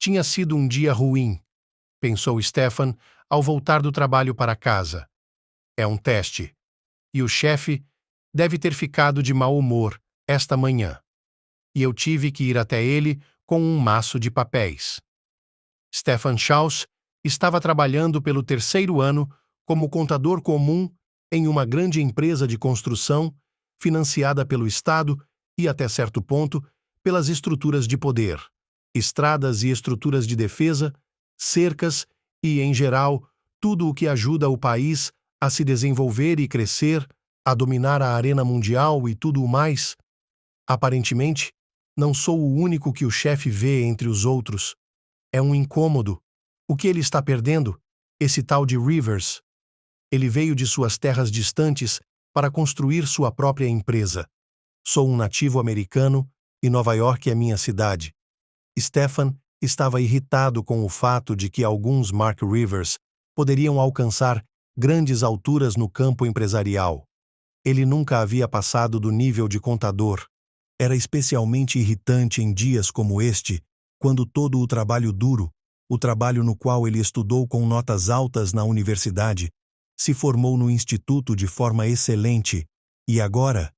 Tinha sido um dia ruim, pensou Stefan ao voltar do trabalho para casa. É um teste. E o chefe deve ter ficado de mau humor esta manhã. E eu tive que ir até ele com um maço de papéis. Stefan Schaus estava trabalhando pelo 3º ano como contador comum em uma grande empresa de construção financiada pelo Estado e, até certo ponto, pelas estruturas de poder, estradas e estruturas de defesa, cercas e, em geral, tudo o que ajuda o país a se desenvolver e crescer, a dominar a arena mundial e tudo o mais. Aparentemente, não sou o único que o chefe vê entre os outros. É um incômodo. O que ele está perdendo? Esse tal de Rivers. Ele veio de suas terras distantes para construir sua própria empresa. Sou um nativo americano e Nova York é minha cidade. Stefan estava irritado com o fato de que alguns Mark Rivers poderiam alcançar grandes alturas no campo empresarial. Ele nunca havia passado do nível de contador. Era especialmente irritante em dias como este, quando todo o trabalho duro, o trabalho no qual ele estudou com notas altas na universidade, se formou no instituto de forma excelente, e agora,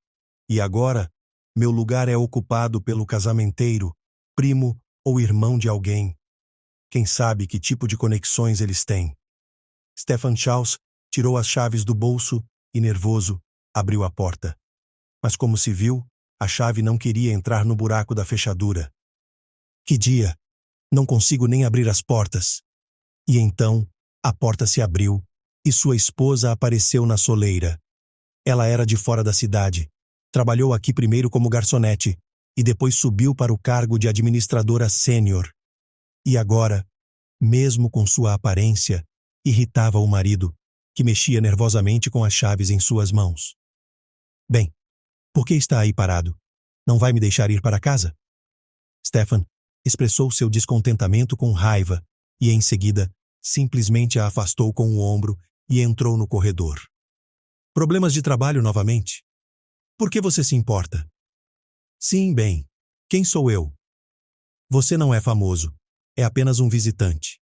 meu lugar é ocupado pelo casamenteiro, primo ou irmão de alguém. Quem sabe que tipo de conexões eles têm? Stefan Schaus tirou as chaves do bolso e, nervoso, abriu a porta. Mas como se viu, a chave não queria entrar no buraco da fechadura. Que dia! Não consigo nem abrir as portas. E então, a porta se abriu e sua esposa apareceu na soleira. Ela era de fora da cidade. Trabalhou aqui primeiro como garçonete e depois subiu para o cargo de administradora sênior. E agora, mesmo com sua aparência, irritava o marido, que mexia nervosamente com as chaves em suas mãos. Bem, por que está aí parado? Não vai me deixar ir para casa? Stefan expressou seu descontentamento com raiva e, em seguida, simplesmente a afastou com o ombro e entrou no corredor. Problemas de trabalho novamente? Por que você se importa? Sim, bem, quem sou eu? Você não é famoso, é apenas um visitante.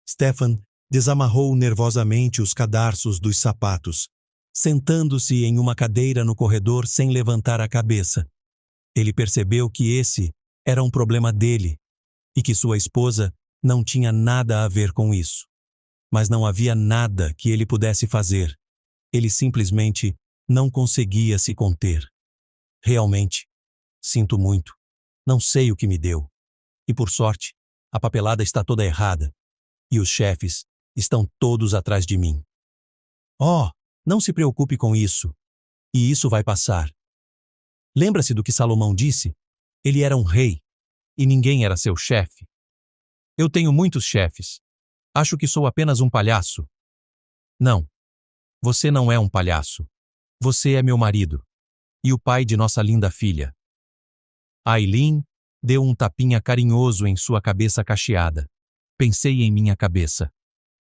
Stefan desamarrou nervosamente os cadarços dos sapatos, sentando-se em uma cadeira no corredor sem levantar a cabeça. Ele percebeu que esse era um problema dele e que sua esposa não tinha nada a ver com isso. Mas não havia nada que ele pudesse fazer. Ele simplesmente não conseguia se conter. Realmente, sinto muito. Não sei o que me deu. E por sorte, a papelada está toda errada. E os chefes estão todos atrás de mim. Oh, não se preocupe com isso. E isso vai passar. Lembra-se do que Salomão disse? Ele era um rei, e ninguém era seu chefe. Eu tenho muitos chefes. Acho que sou apenas um palhaço. Não. Você não é um palhaço. Você é meu marido. E o pai de nossa linda filha. Aileen deu um tapinha carinhoso em sua cabeça cacheada. Pensei em minha cabeça.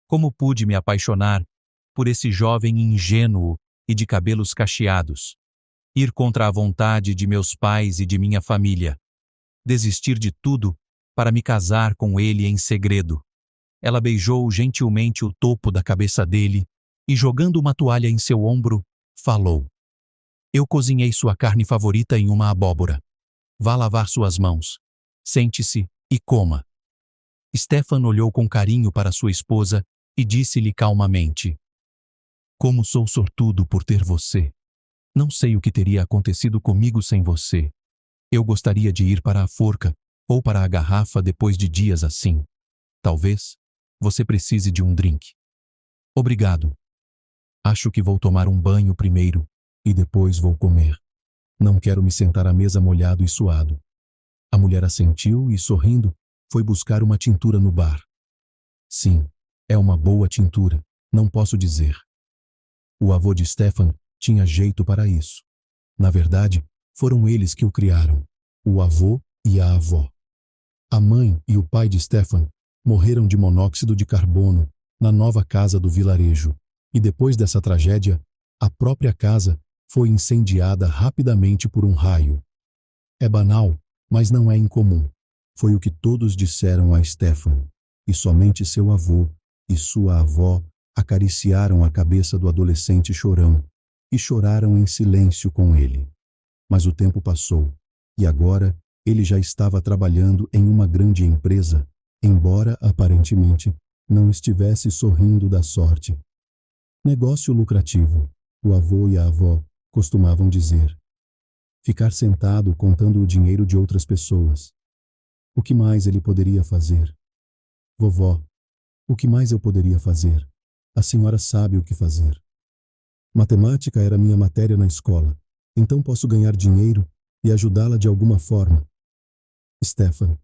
Como pude me apaixonar por esse jovem ingênuo e de cabelos cacheados? Ir contra a vontade de meus pais e de minha família. Desistir de tudo para me casar com ele em segredo. Ela beijou gentilmente o topo da cabeça dele e, jogando uma toalha em seu ombro, falou: Eu cozinhei sua carne favorita em uma abóbora. Vá lavar suas mãos. Sente-se e coma. Stefan olhou com carinho para sua esposa e disse-lhe calmamente: Como sou sortudo por ter você. Não sei o que teria acontecido comigo sem você. Eu gostaria de ir para a forca ou para a garrafa depois de dias assim. Talvez você precise de um drink. Obrigado. Acho que vou tomar um banho primeiro e depois vou comer. Não quero me sentar à mesa molhado e suado. A mulher assentiu e, sorrindo, foi buscar uma tintura no bar. Sim, é uma boa tintura, não posso dizer. O avô de Stefan tinha jeito para isso. Na verdade, foram eles que o criaram, o avô e a avó. A mãe e o pai de Stefan morreram de monóxido de carbono na nova casa do vilarejo, e depois dessa tragédia, a própria casa foi incendiada rapidamente por um raio. É banal, mas não é incomum. Foi o que todos disseram a Stefan, e somente seu avô e sua avó acariciaram a cabeça do adolescente chorão e choraram em silêncio com ele. Mas o tempo passou, e agora ele já estava trabalhando em uma grande empresa, embora aparentemente não estivesse sorrindo da sorte. Negócio lucrativo, o avô e a avó costumavam dizer. Ficar sentado contando o dinheiro de outras pessoas. O que mais ele poderia fazer? Vovó, o que mais eu poderia fazer? A senhora sabe o que fazer. Matemática era minha matéria na escola, então posso ganhar dinheiro e ajudá-la de alguma forma. Stefan,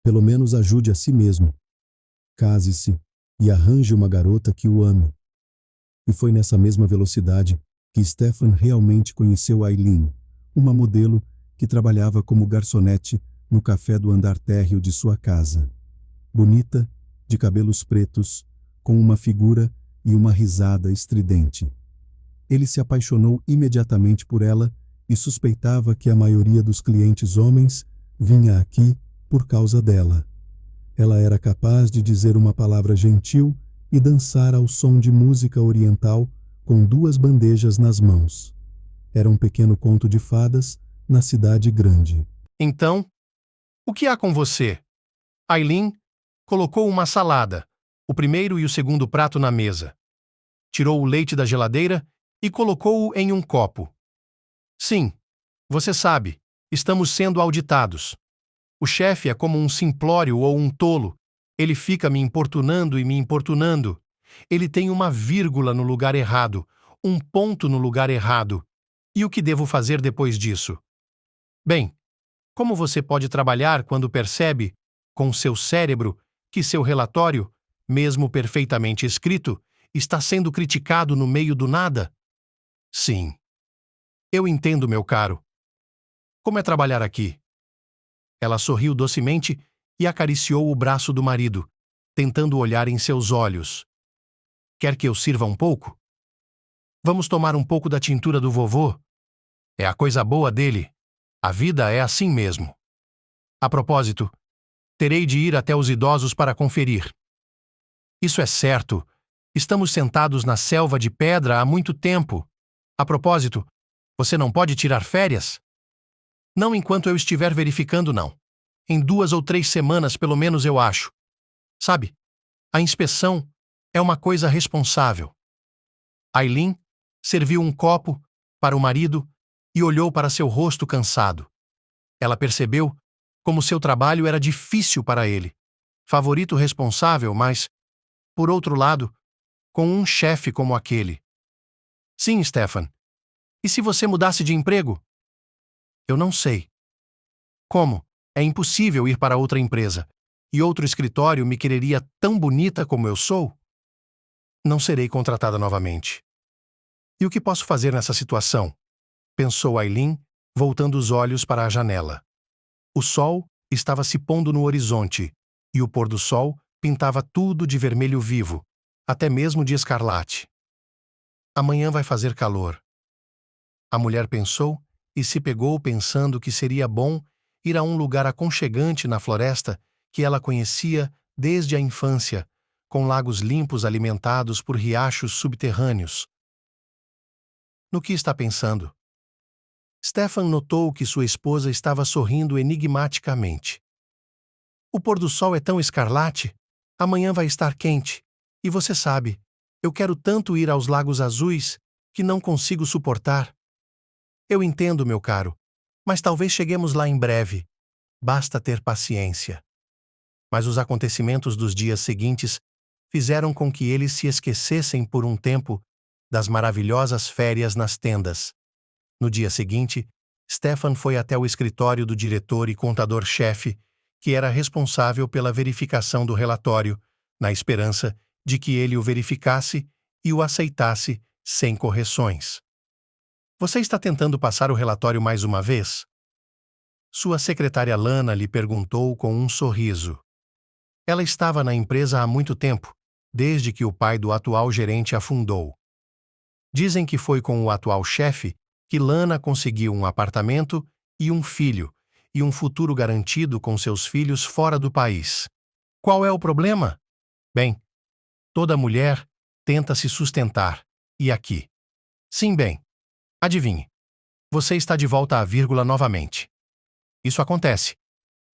pelo menos ajude a si mesmo. Case-se e arranje uma garota que o ame. E foi nessa mesma velocidade que Stefan realmente conheceu Aileen, uma modelo que trabalhava como garçonete no café do andar térreo de sua casa. Bonita, de cabelos pretos, com uma figura e uma risada estridente. Ele se apaixonou imediatamente por ela e suspeitava que a maioria dos clientes homens vinha aqui por causa dela. Ela era capaz de dizer uma palavra gentil e dançar ao som de música oriental com 2 bandejas nas mãos. Era um pequeno conto de fadas na cidade grande. Então, o que há com você? Aileen colocou uma salada, o primeiro e o segundo prato na mesa. Tirou o leite da geladeira e colocou-o em um copo. Sim, você sabe, estamos sendo auditados. O chefe é como um simplório ou um tolo. Ele fica me importunando e me importunando. Ele tem uma vírgula no lugar errado, um ponto no lugar errado. E o que devo fazer depois disso? Bem, como você pode trabalhar quando percebe, com seu cérebro, que seu relatório, mesmo perfeitamente escrito, está sendo criticado no meio do nada? Sim. Eu entendo, meu caro. Como é trabalhar aqui? Ela sorriu docemente e acariciou o braço do marido, tentando olhar em seus olhos. Quer que eu sirva um pouco? Vamos tomar um pouco da tintura do vovô? É a coisa boa dele. A vida é assim mesmo. A propósito, terei de ir até os idosos para conferir. Isso é certo. Estamos sentados na selva de pedra há muito tempo. A propósito, você não pode tirar férias? Não enquanto eu estiver verificando, não. Em 2 ou 3 semanas, pelo menos, eu acho. Sabe, a inspeção é uma coisa responsável. Aileen serviu um copo para o marido e olhou para seu rosto cansado. Ela percebeu como seu trabalho era difícil para ele. Favorito responsável, mas, por outro lado, com um chefe como aquele. Sim, Stefan. E se você mudasse de emprego? Eu não sei. Como? É impossível ir para outra empresa. E outro escritório me quereria tão bonita como eu sou? Não serei contratada novamente. E o que posso fazer nessa situação? Pensou Aileen, voltando os olhos para a janela. O sol estava se pondo no horizonte, e o pôr do sol pintava tudo de vermelho vivo, até mesmo de escarlate. Amanhã vai fazer calor. A mulher pensou e se pegou pensando que seria bom ir a um lugar aconchegante na floresta que ela conhecia desde a infância, com lagos limpos alimentados por riachos subterrâneos. No que está pensando? Stefan notou que sua esposa estava sorrindo enigmaticamente. O pôr do sol é tão escarlate, amanhã vai estar quente, e você sabe, eu quero tanto ir aos Lagos Azuis que não consigo suportar. Eu entendo, meu caro, mas talvez cheguemos lá em breve. Basta ter paciência. Mas os acontecimentos dos dias seguintes fizeram com que eles se esquecessem por um tempo das maravilhosas férias nas tendas. No dia seguinte, Stefan foi até o escritório do diretor e contador-chefe, que era responsável pela verificação do relatório, na esperança de que ele o verificasse e o aceitasse sem correções. Você está tentando passar o relatório mais uma vez? Sua secretária Lana lhe perguntou com um sorriso. Ela estava na empresa há muito tempo, desde que o pai do atual gerente a fundou. Dizem que foi com o atual chefe que Lana conseguiu um apartamento e um filho, e um futuro garantido com seus filhos fora do país. Qual é o problema? Bem, toda mulher tenta se sustentar. E aqui? Sim, bem. Adivinhe. Você está de volta à vírgula novamente. Isso acontece.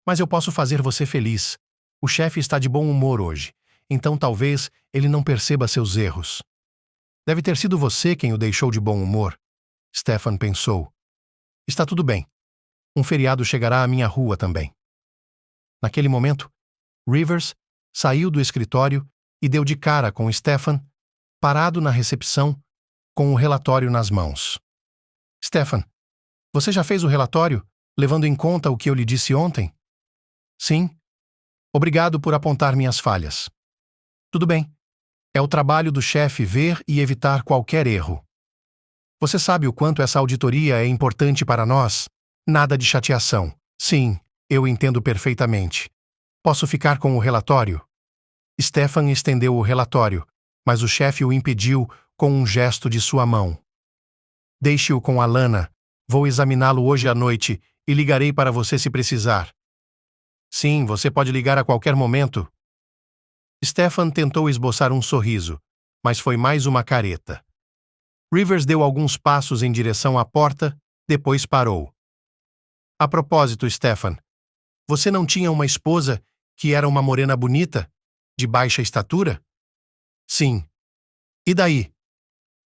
Mas eu posso fazer você feliz. O chefe está de bom humor hoje, então talvez ele não perceba seus erros. Deve ter sido você quem o deixou de bom humor, Stefan pensou. Está tudo bem. Um feriado chegará à minha rua também. Naquele momento, Rivers saiu do escritório e deu de cara com Stefan, parado na recepção, com o relatório nas mãos. Stefan, você já fez o relatório, levando em conta o que eu lhe disse ontem? Sim. Obrigado por apontar minhas falhas. Tudo bem. É o trabalho do chefe ver e evitar qualquer erro. Você sabe o quanto essa auditoria é importante para nós? Nada de chateação. Sim, eu entendo perfeitamente. Posso ficar com o relatório? Stefan estendeu o relatório, mas o chefe o impediu com um gesto de sua mão. Deixe-o com a Lana. Vou examiná-lo hoje à noite e ligarei para você se precisar. Sim, você pode ligar a qualquer momento. Stefan tentou esboçar um sorriso, mas foi mais uma careta. Rivers deu alguns passos em direção à porta, depois parou. A propósito, Stefan, você não tinha uma esposa que era uma morena bonita, de baixa estatura? Sim. E daí?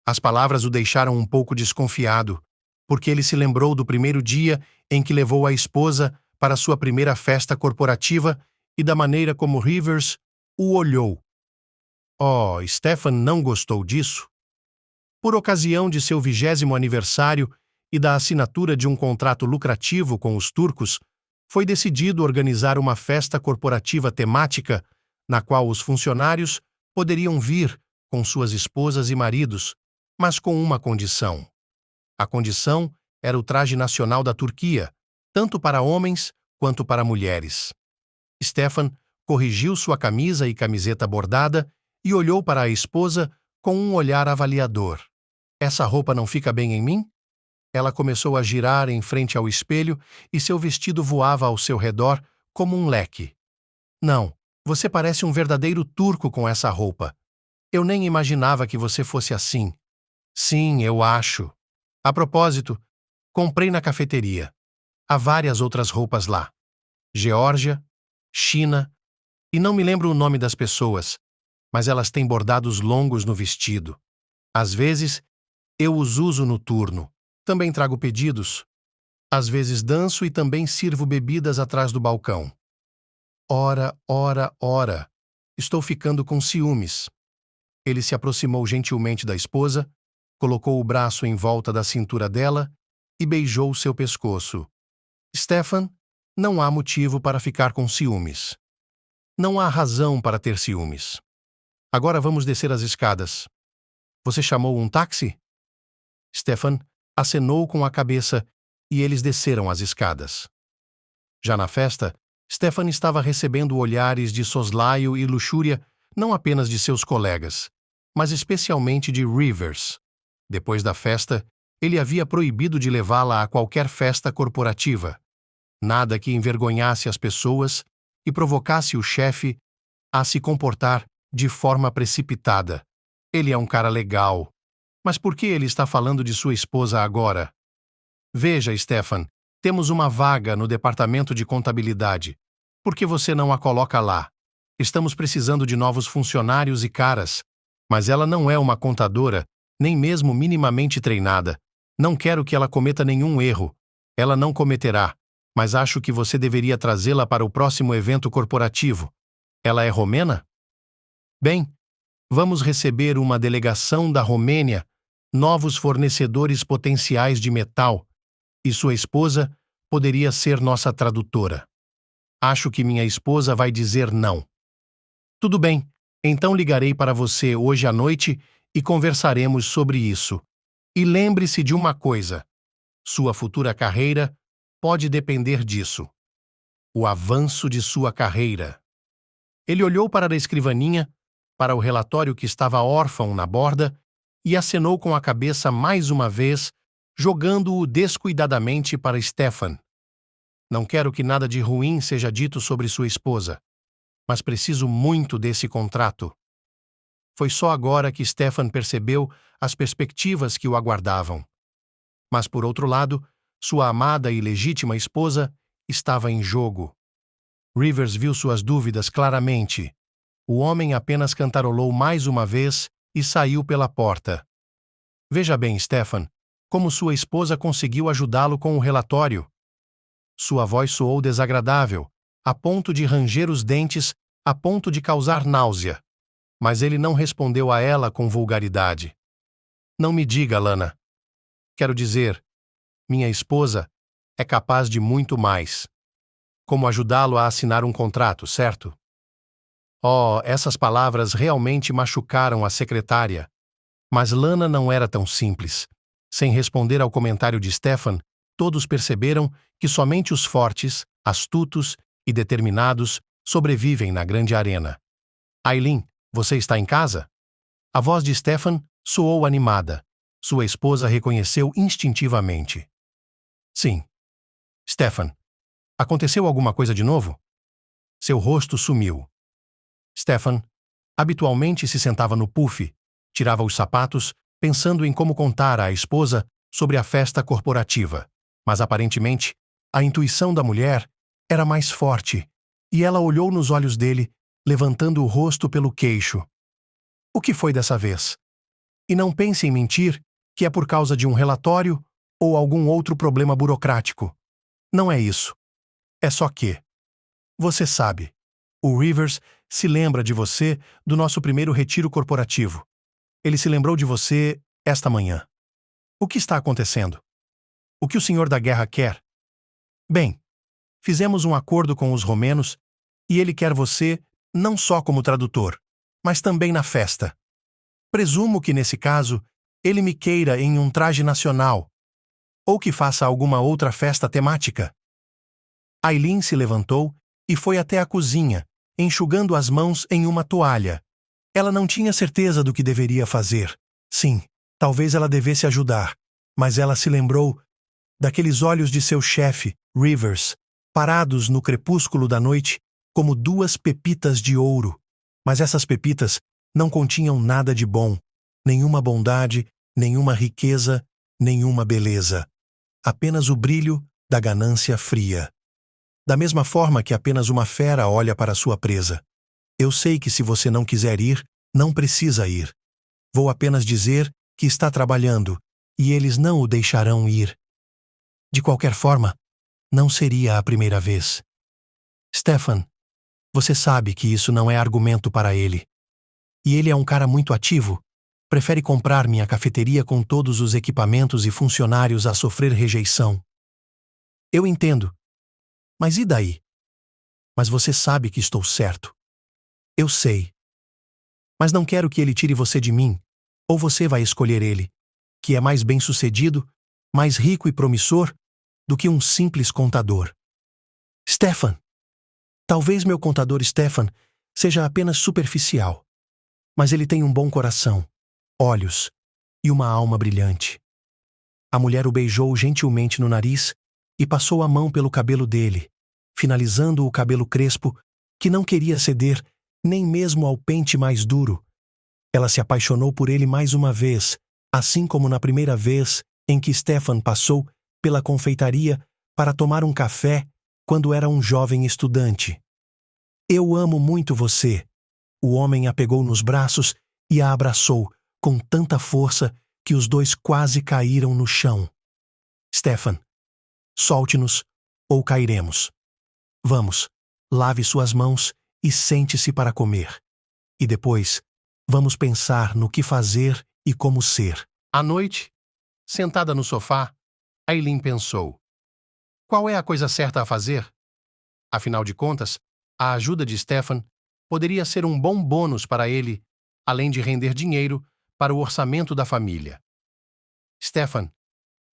As palavras o deixaram um pouco desconfiado, porque ele se lembrou do primeiro dia em que levou a esposa para sua primeira festa corporativa e da maneira como Rivers o olhou. Oh, Stefan não gostou disso. Por ocasião de seu 20º aniversário e da assinatura de um contrato lucrativo com os turcos, foi decidido organizar uma festa corporativa temática na qual os funcionários poderiam vir com suas esposas e maridos, mas com uma condição. A condição era o traje nacional da Turquia, tanto para homens quanto para mulheres. Stefan corrigiu sua camisa e camiseta bordada e olhou para a esposa com um olhar avaliador. Essa roupa não fica bem em mim? Ela começou a girar em frente ao espelho e seu vestido voava ao seu redor como um leque. Não, você parece um verdadeiro turco com essa roupa. Eu nem imaginava que você fosse assim. Sim, eu acho. A propósito, comprei na cafeteria. Há várias outras roupas lá. Geórgia, China, e não me lembro o nome das pessoas, mas elas têm bordados longos no vestido. Às vezes, eu os uso no turno. Também trago pedidos. Às vezes danço e também sirvo bebidas atrás do balcão. Ora, ora, ora. Estou ficando com ciúmes. Ele se aproximou gentilmente da esposa, colocou o braço em volta da cintura dela e beijou seu pescoço. Stefan, não há motivo para ficar com ciúmes. Não há razão para ter ciúmes. Agora vamos descer as escadas. Você chamou um táxi? Stefan acenou com a cabeça e eles desceram as escadas. Já na festa, Stefan estava recebendo olhares de soslaio e luxúria não apenas de seus colegas, mas especialmente de Rivers. Depois da festa, ele havia proibido de levá-la a qualquer festa corporativa. Nada que envergonhasse as pessoas e provocasse o chefe a se comportar de forma precipitada. Ele é um cara legal. Mas por que ele está falando de sua esposa agora? Veja, Stefan, temos uma vaga no departamento de contabilidade. Por que você não a coloca lá? Estamos precisando de novos funcionários e caras, mas ela não é uma contadora, nem mesmo minimamente treinada. Não quero que ela cometa nenhum erro. Ela não cometerá, mas acho que você deveria trazê-la para o próximo evento corporativo. Ela é romena? Bem, vamos receber uma delegação da Romênia, novos fornecedores potenciais de metal, e sua esposa poderia ser nossa tradutora. Acho que minha esposa vai dizer não. Tudo bem, então ligarei para você hoje à noite e conversaremos sobre isso. E lembre-se de uma coisa: sua futura carreira pode depender disso. O avanço de sua carreira. Ele olhou para a escrivaninha, para o relatório que estava órfão na borda, e acenou com a cabeça mais uma vez, jogando-o descuidadamente para Stefan. Não quero que nada de ruim seja dito sobre sua esposa, mas preciso muito desse contrato. Foi só agora que Stefan percebeu as perspectivas que o aguardavam. Mas, por outro lado, sua amada e legítima esposa estava em jogo. Rivers viu suas dúvidas claramente. O homem apenas cantarolou mais uma vez e saiu pela porta. Veja bem, Stefan, como sua esposa conseguiu ajudá-lo com o relatório. Sua voz soou desagradável, a ponto de ranger os dentes, a ponto de causar náusea. Mas ele não respondeu a ela com vulgaridade. Não me diga, Lana. Quero dizer, minha esposa é capaz de muito mais. Como ajudá-lo a assinar um contrato, certo? Oh, essas palavras realmente machucaram a secretária. Mas Lana não era tão simples. Sem responder ao comentário de Stefan, todos perceberam que somente os fortes, astutos e determinados sobrevivem na grande arena. Aileen, você está em casa? A voz de Stefan soou animada. Sua esposa reconheceu instintivamente. Sim. Stefan, aconteceu alguma coisa de novo? Seu rosto sumiu. Stefan habitualmente se sentava no puff, tirava os sapatos, pensando em como contar à esposa sobre a festa corporativa. Mas aparentemente, a intuição da mulher era mais forte, e ela olhou nos olhos dele, levantando o rosto pelo queixo. O que foi dessa vez? E não pense em mentir que é por causa de um relatório ou algum outro problema burocrático. Não é isso. É só que... Você sabe, o Rivers se lembra de você do nosso primeiro retiro corporativo. Ele se lembrou de você esta manhã. O que está acontecendo? O que o senhor da guerra quer? Bem, fizemos um acordo com os romenos e ele quer você não só como tradutor, mas também na festa. Presumo que, nesse caso, ele me queira em um traje nacional, ou que faça alguma outra festa temática. Aileen se levantou e foi até a cozinha, enxugando as mãos em uma toalha. Ela não tinha certeza do que deveria fazer. Sim, talvez ela devesse ajudar, mas ela se lembrou daqueles olhos de seu chefe, Rivers, parados no crepúsculo da noite como duas pepitas de ouro. Mas essas pepitas não continham nada de bom, nenhuma bondade, nenhuma riqueza, nenhuma beleza. Apenas o brilho da ganância fria. Da mesma forma que apenas uma fera olha para sua presa. Eu sei que se você não quiser ir, não precisa ir. Vou apenas dizer que está trabalhando, e eles não o deixarão ir. De qualquer forma, não seria a primeira vez. Stefan, você sabe que isso não é argumento para ele. E ele é um cara muito ativo. Prefere comprar minha cafeteria com todos os equipamentos e funcionários a sofrer rejeição. Eu entendo. Mas e daí? Mas você sabe que estou certo. Eu sei. Mas não quero que ele tire você de mim, ou você vai escolher ele, que é mais bem-sucedido, mais rico e promissor do que um simples contador. Stefan! Talvez meu contador Stefan seja apenas superficial, mas ele tem um bom coração, olhos e uma alma brilhante. A mulher o beijou gentilmente no nariz e passou a mão pelo cabelo dele, finalizando o cabelo crespo que não queria ceder nem mesmo ao pente mais duro. Ela se apaixonou por ele mais uma vez, assim como na primeira vez em que Stefan passou pela confeitaria para tomar um café quando era um jovem estudante. Eu amo muito você. O homem a pegou nos braços e a abraçou com tanta força que os dois quase caíram no chão. Stefan, solte-nos ou cairemos. Vamos, lave suas mãos e sente-se para comer. E depois, vamos pensar no que fazer e como ser. À noite, sentada no sofá, Aileen pensou. Qual é a coisa certa a fazer? Afinal de contas, a ajuda de Stefan poderia ser um bom bônus para ele, além de render dinheiro para o orçamento da família. Stefan,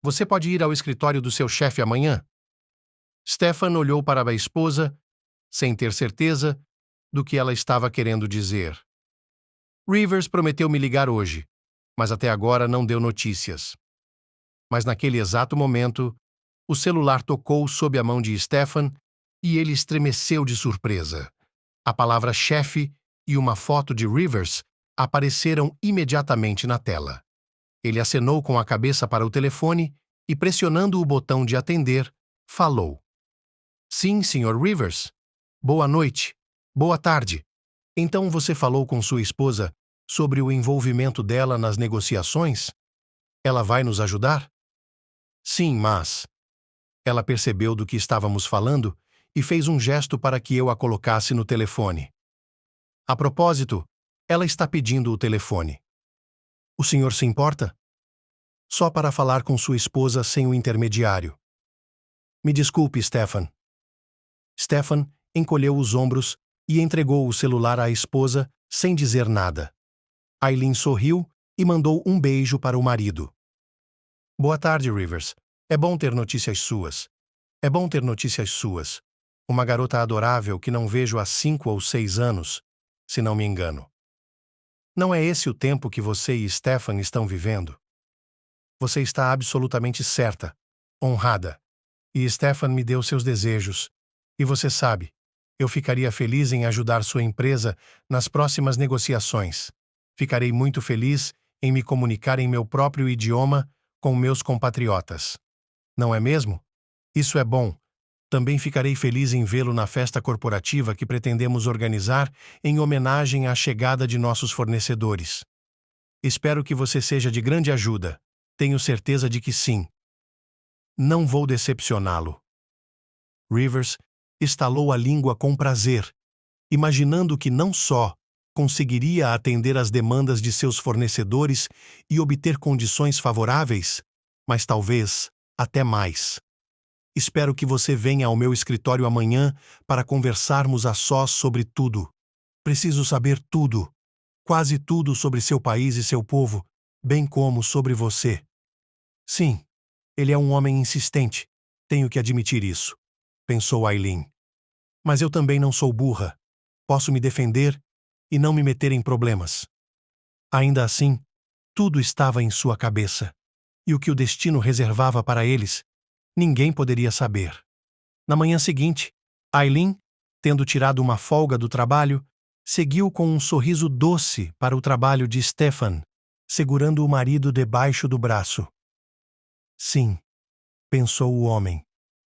você pode ir ao escritório do seu chefe amanhã? Stefan olhou para a esposa, sem ter certeza do que ela estava querendo dizer. Rivers prometeu me ligar hoje, mas até agora não deu notícias. Mas naquele exato momento, O celular tocou sob a mão de Stefan e ele estremeceu de surpresa. A palavra chefe e uma foto de Rivers apareceram imediatamente na tela. Ele acenou com a cabeça para o telefone e, pressionando o botão de atender, falou. Sim, Sr. Rivers. Boa noite. Boa tarde. Então você falou com sua esposa sobre o envolvimento dela nas negociações? Ela vai nos ajudar? Sim, mas... Ela percebeu do que estávamos falando e fez um gesto para que eu a colocasse no telefone. A propósito, ela está pedindo o telefone. O senhor se importa? Só para falar com sua esposa sem o intermediário. Me desculpe, Stefan. Stefan encolheu os ombros e entregou o celular à esposa sem dizer nada. Aileen sorriu e mandou um beijo para o marido. Boa tarde, Rivers. É bom ter notícias suas. É bom ter notícias suas. Uma garota adorável que não vejo há 5 ou 6 anos, se não me engano. Não é esse o tempo que você e Stefan estão vivendo? Você está absolutamente certa, honrada. E Stefan me deu seus desejos. E você sabe, eu ficaria feliz em ajudar sua empresa nas próximas negociações. Ficarei muito feliz em me comunicar em meu próprio idioma com meus compatriotas. Não é mesmo? Isso é bom. Também ficarei feliz em vê-lo na festa corporativa que pretendemos organizar em homenagem à chegada de nossos fornecedores. Espero que você seja de grande ajuda. Tenho certeza de que sim. Não vou decepcioná-lo. Rivers estalou a língua com prazer, imaginando que não só conseguiria atender às demandas de seus fornecedores e obter condições favoráveis, mas talvez até mais. Espero que você venha ao meu escritório amanhã para conversarmos a sós sobre tudo. Preciso saber tudo, quase tudo sobre seu país e seu povo, bem como sobre você. Sim, ele é um homem insistente, tenho que admitir isso, pensou Aileen. Mas eu também não sou burra. Posso me defender e não me meter em problemas. Ainda assim, tudo estava em sua cabeça, e o que o destino reservava para eles, ninguém poderia saber. Na manhã seguinte, Aileen, tendo tirado uma folga do trabalho, seguiu com um sorriso doce para o trabalho de Stefan, segurando o marido debaixo do braço. Sim, pensou o homem,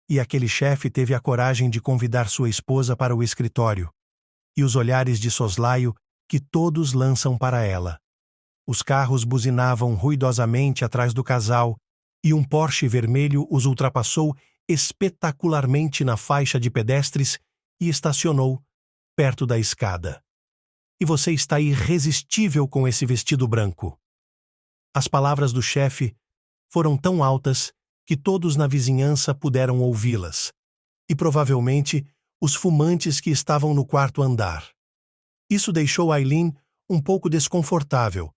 e aquele chefe teve a coragem de convidar sua esposa para o escritório, e os olhares de soslaio que todos lançam para ela. Os carros buzinavam ruidosamente atrás do casal, e um Porsche vermelho os ultrapassou espetacularmente na faixa de pedestres e estacionou perto da escada. E você está irresistível com esse vestido branco. As palavras do chefe foram tão altas que todos na vizinhança puderam ouvi-las, e provavelmente os fumantes que estavam no quarto andar. Isso deixou Aileen um pouco desconfortável,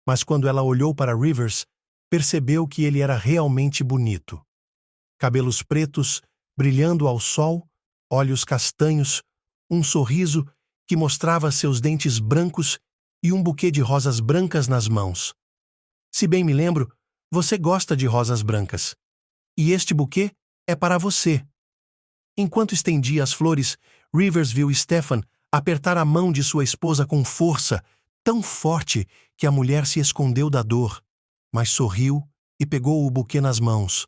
mas quando ela olhou para Rivers, percebeu que ele era realmente bonito. Cabelos pretos, brilhando ao sol, olhos castanhos, um sorriso que mostrava seus dentes brancos e um buquê de rosas brancas nas mãos. Se bem me lembro, você gosta de rosas brancas. E este buquê é para você. Enquanto estendia as flores, Rivers viu Stefan apertar a mão de sua esposa com força, tão forte que a mulher se escondeu da dor, mas sorriu e pegou o buquê nas mãos,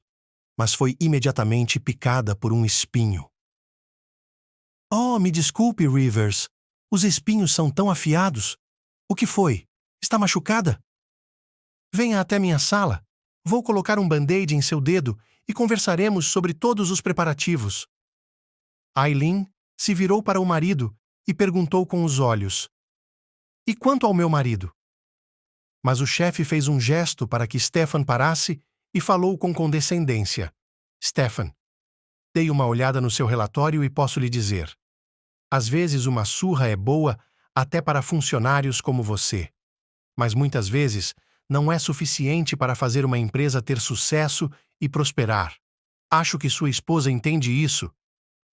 mas foi imediatamente picada por um espinho. Oh, me desculpe, Rivers. Os espinhos são tão afiados. O que foi? Está machucada? Venha até minha sala. Vou colocar um band-aid em seu dedo e conversaremos sobre todos os preparativos. Aileen se virou para o marido e perguntou com os olhos. E quanto ao meu marido? Mas o chefe fez um gesto para que Stefan parasse e falou com condescendência. Stefan, dei uma olhada no seu relatório e posso lhe dizer. Às vezes uma surra é boa até para funcionários como você. Mas muitas vezes não é suficiente para fazer uma empresa ter sucesso e prosperar. Acho que sua esposa entende isso.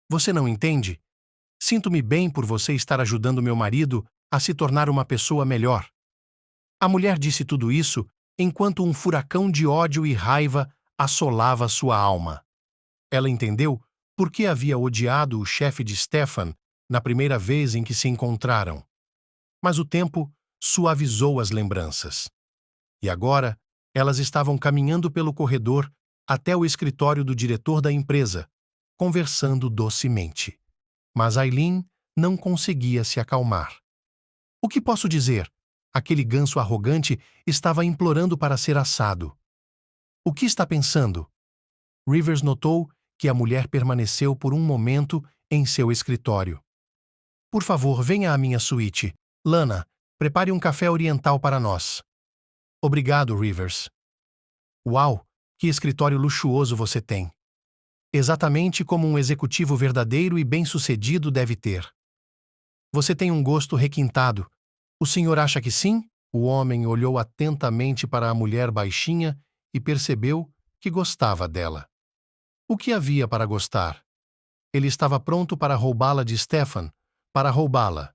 Você não entende? Sinto-me bem por você estar ajudando meu marido a se tornar uma pessoa melhor. A mulher disse tudo isso enquanto um furacão de ódio e raiva assolava sua alma. Ela entendeu por que havia odiado o chefe de Stefan na primeira vez em que se encontraram. Mas o tempo suavizou as lembranças. E agora, elas estavam caminhando pelo corredor até o escritório do diretor da empresa, conversando docemente. Mas Aileen não conseguia se acalmar. O que posso dizer? Aquele ganso arrogante estava implorando para ser assado. O que está pensando? Rivers notou que a mulher permaneceu por um momento em seu escritório. Por favor, venha à minha suíte. Lana, prepare um café oriental para nós. Obrigado, Rivers. Uau, que escritório luxuoso você tem. Exatamente como um executivo verdadeiro e bem-sucedido deve ter. Você tem um gosto requintado. O senhor acha que sim? O homem olhou atentamente para a mulher baixinha e percebeu que gostava dela. O que havia para gostar? Ele estava pronto para roubá-la de Stefan, para roubá-la.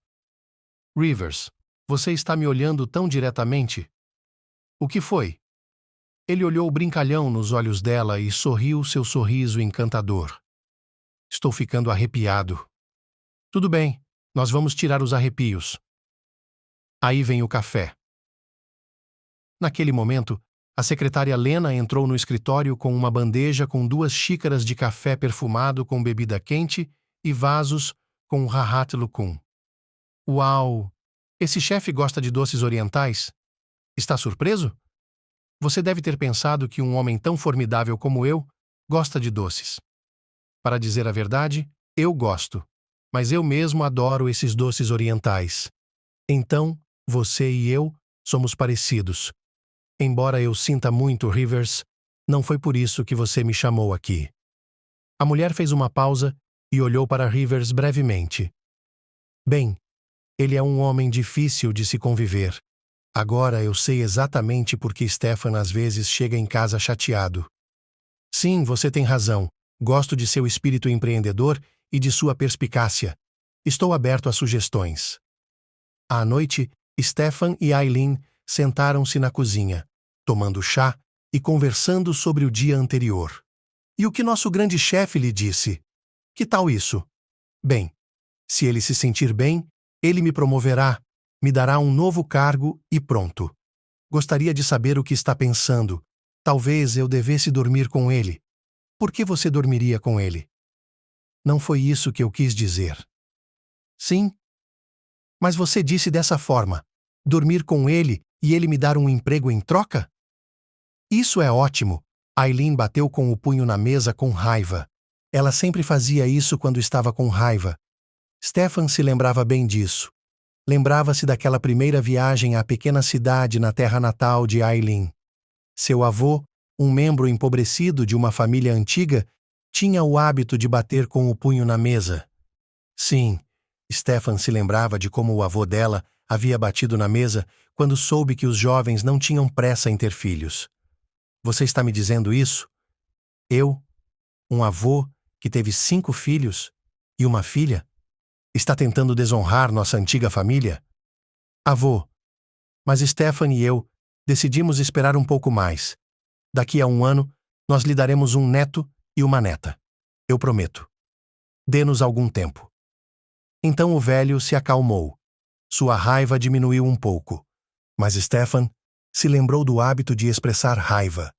Rivers, você está me olhando tão diretamente? O que foi? Ele olhou brincalhão nos olhos dela e sorriu seu sorriso encantador. Estou ficando arrepiado. Tudo bem, nós vamos tirar os arrepios. Aí vem o café. Naquele momento, a secretária Lena entrou no escritório com uma bandeja com 2 xícaras de café perfumado com bebida quente e vasos com Rahat Lukum. Uau! Esse chefe gosta de doces orientais? Está surpreso? Você deve ter pensado que um homem tão formidável como eu gosta de doces. Para dizer a verdade, eu gosto, mas eu mesmo adoro esses doces orientais. Então, você e eu somos parecidos. Embora eu sinta muito, Rivers, não foi por isso que você me chamou aqui. A mulher fez uma pausa e olhou para Rivers brevemente. Bem, ele é um homem difícil de se conviver. Agora eu sei exatamente por que Stefan às vezes chega em casa chateado. Sim, você tem razão. Gosto de seu espírito empreendedor e de sua perspicácia. Estou aberto a sugestões. À noite, Stefan e Aileen sentaram-se na cozinha, tomando chá e conversando sobre o dia anterior. E o que nosso grande chefe lhe disse? Que tal isso? Bem, se ele se sentir bem, ele me promoverá, me dará um novo cargo e pronto. Gostaria de saber o que está pensando. Talvez eu devesse dormir com ele. Por que você dormiria com ele? Não foi isso que eu quis dizer. Sim? Mas você disse dessa forma, dormir com ele e ele me dar um emprego em troca? Isso é ótimo. Aileen bateu com o punho na mesa com raiva. Ela sempre fazia isso quando estava com raiva. Stefan se lembrava bem disso. Lembrava-se daquela primeira viagem à pequena cidade na terra natal de Aileen. Seu avô, um membro empobrecido de uma família antiga, tinha o hábito de bater com o punho na mesa. Sim, Stefan se lembrava de como o avô dela havia batido na mesa quando soube que os jovens não tinham pressa em ter filhos. Você está me dizendo isso? Eu, um avô que teve 5 filhos e uma filha, está tentando desonrar nossa antiga família? Avô, mas Stefan e eu decidimos esperar um pouco mais. Daqui a 1 ano, nós lhe daremos um neto e uma neta. Eu prometo. Dê-nos algum tempo. Então o velho se acalmou. Sua raiva diminuiu um pouco. Mas Stefan se lembrou do hábito de expressar raiva.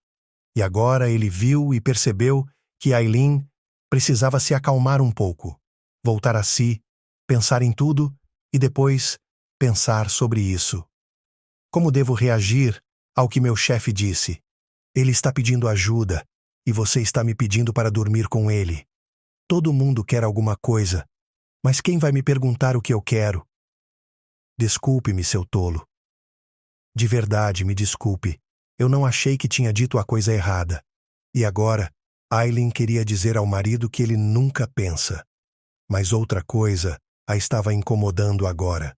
E agora ele viu e percebeu que Aileen precisava se acalmar um pouco, voltar a si, pensar em tudo e depois pensar sobre isso. Como devo reagir ao que meu chefe disse? Ele está pedindo ajuda e você está me pedindo para dormir com ele. Todo mundo quer alguma coisa, mas quem vai me perguntar o que eu quero? Desculpe-me, seu tolo. De verdade, me desculpe. Eu não achei que tinha dito a coisa errada. E agora, Aileen queria dizer ao marido que ele nunca pensa. Mas outra coisa a estava incomodando agora.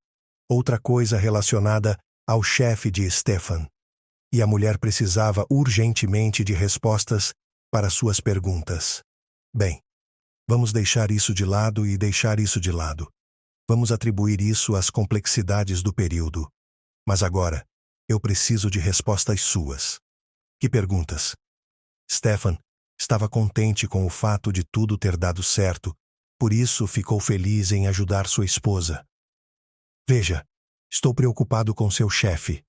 Outra coisa relacionada ao chefe de Stefan. E a mulher precisava urgentemente de respostas para suas perguntas. Bem, vamos deixar isso de lado e deixar isso de lado. Vamos atribuir isso às complexidades do período. Mas agora, eu preciso de respostas suas. Que perguntas? Stefan, Estava contente com o fato de tudo ter dado certo, por isso ficou feliz em ajudar sua esposa. Veja, estou preocupado com seu chefe.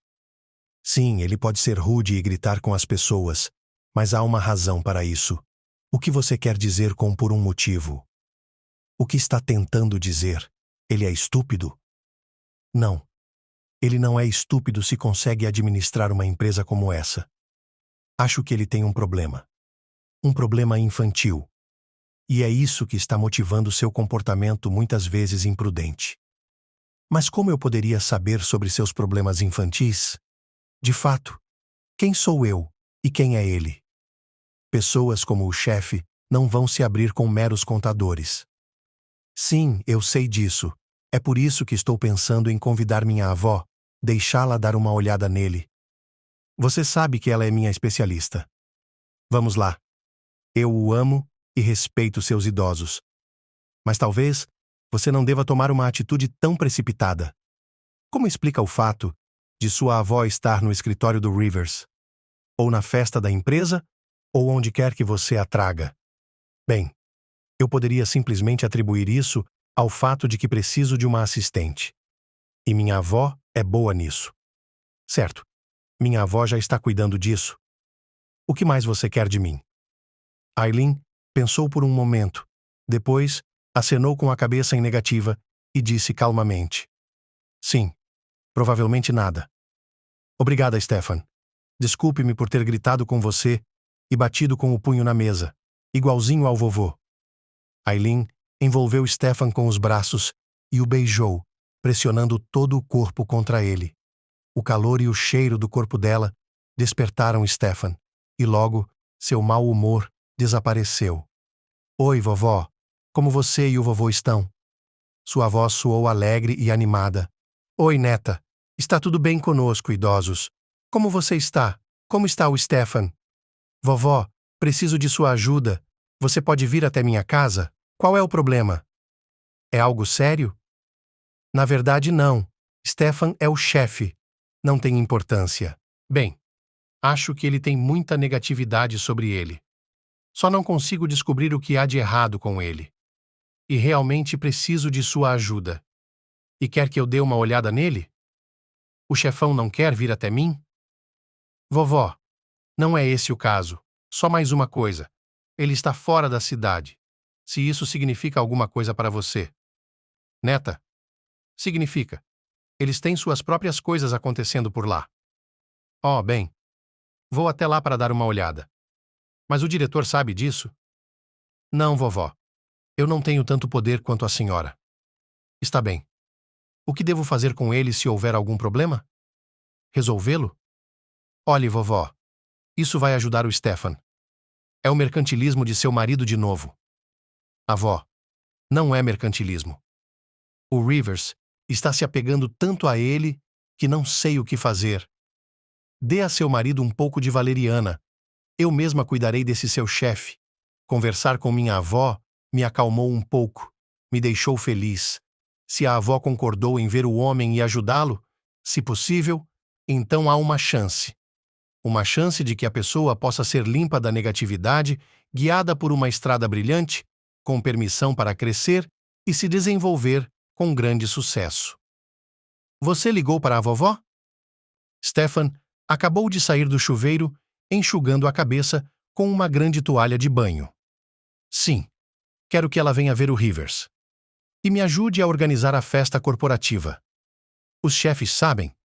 Sim, ele pode ser rude e gritar com as pessoas, mas há uma razão para isso. O que você quer dizer com por um motivo? O que está tentando dizer? Ele é estúpido? Não. Ele não é estúpido se consegue administrar uma empresa como essa. Acho que ele tem um problema. Um problema infantil. E é isso que está motivando seu comportamento muitas vezes imprudente. Mas como eu poderia saber sobre seus problemas infantis? De fato, quem sou eu e quem é ele? Pessoas como o chefe não vão se abrir com meros contadores. Sim, eu sei disso. É por isso que estou pensando em convidar minha avó, deixá-la dar uma olhada nele. Você sabe que ela é minha especialista. Vamos lá. Eu o amo e respeito seus idosos. Mas talvez você não deva tomar uma atitude tão precipitada. Como explica o fato de sua avó estar no escritório do Rivers? Ou na festa da empresa? Ou onde quer que você a traga? Bem, eu poderia simplesmente atribuir isso ao fato de que preciso de uma assistente. E minha avó é boa nisso. Certo, minha avó já está cuidando disso. O que mais você quer de mim? Aileen pensou por um momento, depois acenou com a cabeça em negativa e disse calmamente: Sim, provavelmente nada. Obrigada, Stefan. Desculpe-me por ter gritado com você e batido com o punho na mesa, igualzinho ao vovô. Aileen envolveu Stefan com os braços e o beijou, pressionando todo o corpo contra ele. O calor e o cheiro do corpo dela despertaram Stefan, e logo seu mau humor desapareceu. Oi, vovó. Como você e o vovô estão? Sua voz soou alegre e animada. Oi, neta. Está tudo bem conosco, idosos? Como você está? Como está o Stefan? Vovó, preciso de sua ajuda. Você pode vir até minha casa? Qual é o problema? É algo sério? Na verdade, não. Stefan é o chefe. Não tem importância. Bem, acho que ele tem muita negatividade sobre ele. Só não consigo descobrir o que há de errado com ele. E realmente preciso de sua ajuda. E quer que eu dê uma olhada nele? O chefão não quer vir até mim? Vovó, não é esse o caso. Só mais uma coisa. Ele está fora da cidade. Se isso significa alguma coisa para você. Neta, significa. Eles têm suas próprias coisas acontecendo por lá. Oh, bem. Vou até lá para dar uma olhada. Mas o diretor sabe disso? Não, vovó. Eu não tenho tanto poder quanto a senhora. Está bem. O que devo fazer com ele se houver algum problema? Resolvê-lo? Olhe, vovó. Isso vai ajudar o Stefan. É o mercantilismo de seu marido de novo. Avó, não é mercantilismo. O Rivers está se apegando tanto a ele que não sei o que fazer. Dê a seu marido um pouco de valeriana. Eu mesma cuidarei desse seu chefe. Conversar com minha avó me acalmou um pouco, me deixou feliz. Se a avó concordou em ver o homem e ajudá-lo, se possível, então há uma chance. Uma chance de que a pessoa possa ser limpa da negatividade, guiada por uma estrada brilhante, com permissão para crescer e se desenvolver com grande sucesso. Você ligou para a vovó? Stefan acabou de sair do chuveiro, enxugando a cabeça com uma grande toalha de banho. Sim, quero que ela venha ver o Rivers. E me ajude a organizar a festa corporativa. Os chefes sabem?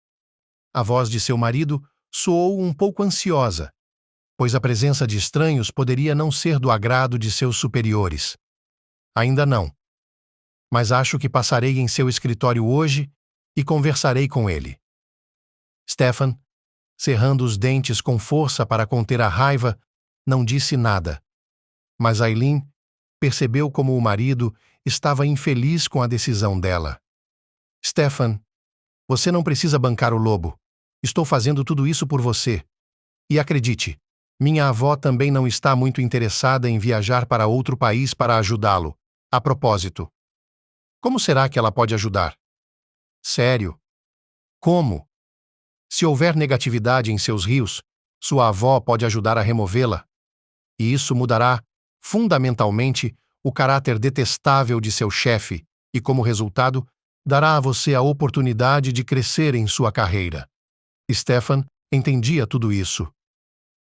A voz de seu marido soou um pouco ansiosa, pois a presença de estranhos poderia não ser do agrado de seus superiores. Ainda não. Mas acho que passarei em seu escritório hoje e conversarei com ele. Stefan, cerrando os dentes com força para conter a raiva, não disse nada. Mas Aileen percebeu como o marido estava infeliz com a decisão dela. Stefan, você não precisa bancar o lobo. Estou fazendo tudo isso por você. E acredite, minha avó também não está muito interessada em viajar para outro país para ajudá-lo. A propósito. Como será que ela pode ajudar? Sério? Como? Se houver negatividade em seus rios, sua avó pode ajudar a removê-la. E isso mudará, fundamentalmente, o caráter detestável de seu chefe e, como resultado, dará a você a oportunidade de crescer em sua carreira. Stefan entendia tudo isso.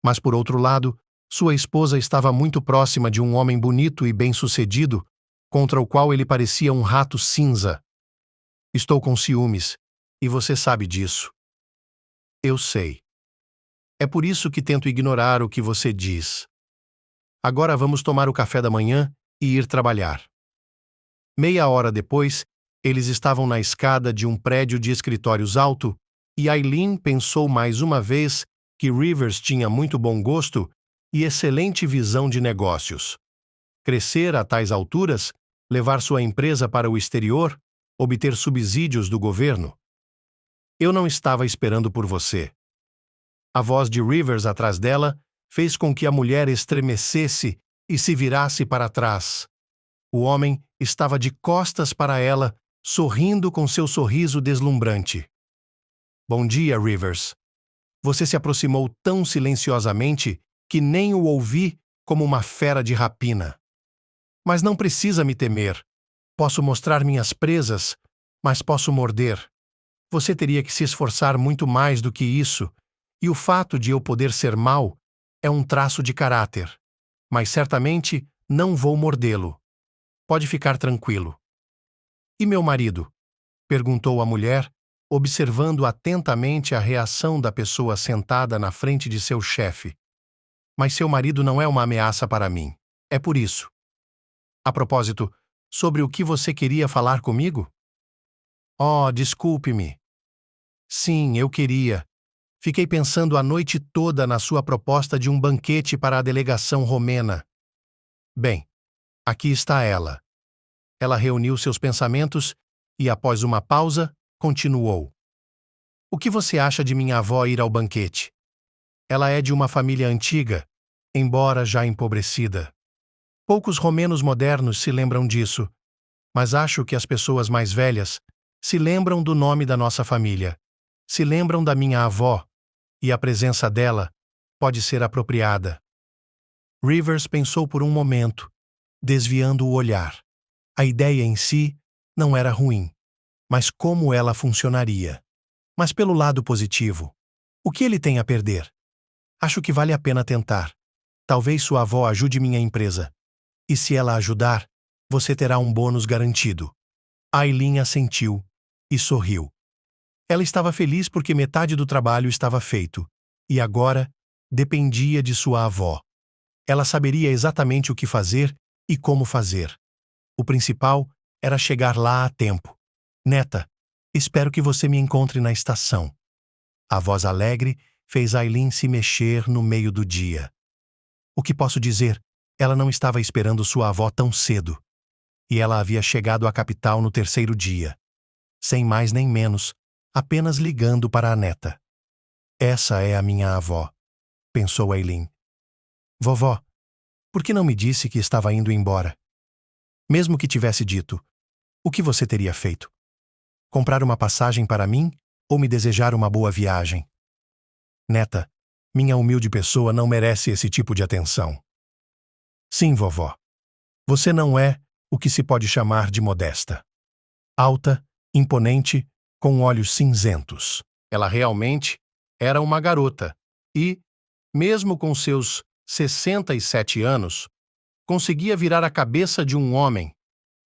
Mas, por outro lado, sua esposa estava muito próxima de um homem bonito e bem-sucedido, contra o qual ele parecia um rato cinza. Estou com ciúmes, e você sabe disso. Eu sei. É por isso que tento ignorar o que você diz. Agora vamos tomar o café da manhã e ir trabalhar. Meia hora depois, eles estavam na escada de um prédio de escritórios alto e Aileen pensou mais uma vez que Rivers tinha muito bom gosto e excelente visão de negócios. Crescer a tais alturas, levar sua empresa para o exterior, obter subsídios do governo. Eu não estava esperando por você. A voz de Rivers atrás dela fez com que a mulher estremecesse e se virasse para trás. O homem estava de costas para ela, sorrindo com seu sorriso deslumbrante. Bom dia, Rivers. Você se aproximou tão silenciosamente que nem o ouvi como uma fera de rapina. Mas não precisa me temer. Posso mostrar minhas presas, mas posso morder. Você teria que se esforçar muito mais do que isso, e o fato de eu poder ser mau é um traço de caráter. Mas certamente não vou mordê-lo. Pode ficar tranquilo. E meu marido? Perguntou a mulher, observando atentamente a reação da pessoa sentada na frente de seu chefe. Mas seu marido não é uma ameaça para mim. É por isso. A propósito, sobre o que você queria falar comigo? Oh, desculpe-me. Sim, eu queria. Fiquei pensando a noite toda na sua proposta de um banquete para a delegação romena. Bem, aqui está ela. Ela reuniu seus pensamentos e, após uma pausa, continuou. O que você acha de minha avó ir ao banquete? Ela é de uma família antiga, embora já empobrecida. Poucos romenos modernos se lembram disso, mas acho que as pessoas mais velhas se lembram do nome da nossa família, se lembram da minha avó, e a presença dela pode ser apropriada. Rivers pensou por um momento, desviando o olhar. A ideia em si não era ruim, mas como ela funcionaria. Mas pelo lado positivo, o que ele tem a perder? Acho que vale a pena tentar. Talvez sua avó ajude minha empresa. E se ela ajudar, você terá um bônus garantido. Aileen assentiu e sorriu. Ela estava feliz porque metade do trabalho estava feito, e agora dependia de sua avó. Ela saberia exatamente o que fazer e como fazer. O principal era chegar lá a tempo. Neta, espero que você me encontre na estação. A voz alegre fez Aileen se mexer no meio do dia. O que posso dizer? Ela não estava esperando sua avó tão cedo. E ela havia chegado à capital no terceiro dia. Sem mais nem menos, apenas ligando para a neta. Essa é a minha avó, pensou Aileen. Vovó, por que não me disse que estava indo embora? Mesmo que tivesse dito, o que você teria feito? Comprar uma passagem para mim ou me desejar uma boa viagem? Neta, minha humilde pessoa não merece esse tipo de atenção. Sim, vovó. Você não é o que se pode chamar de modesta. Alta, imponente, com olhos cinzentos. Ela realmente era uma garota e, mesmo com seus 67 anos, conseguia virar a cabeça de um homem,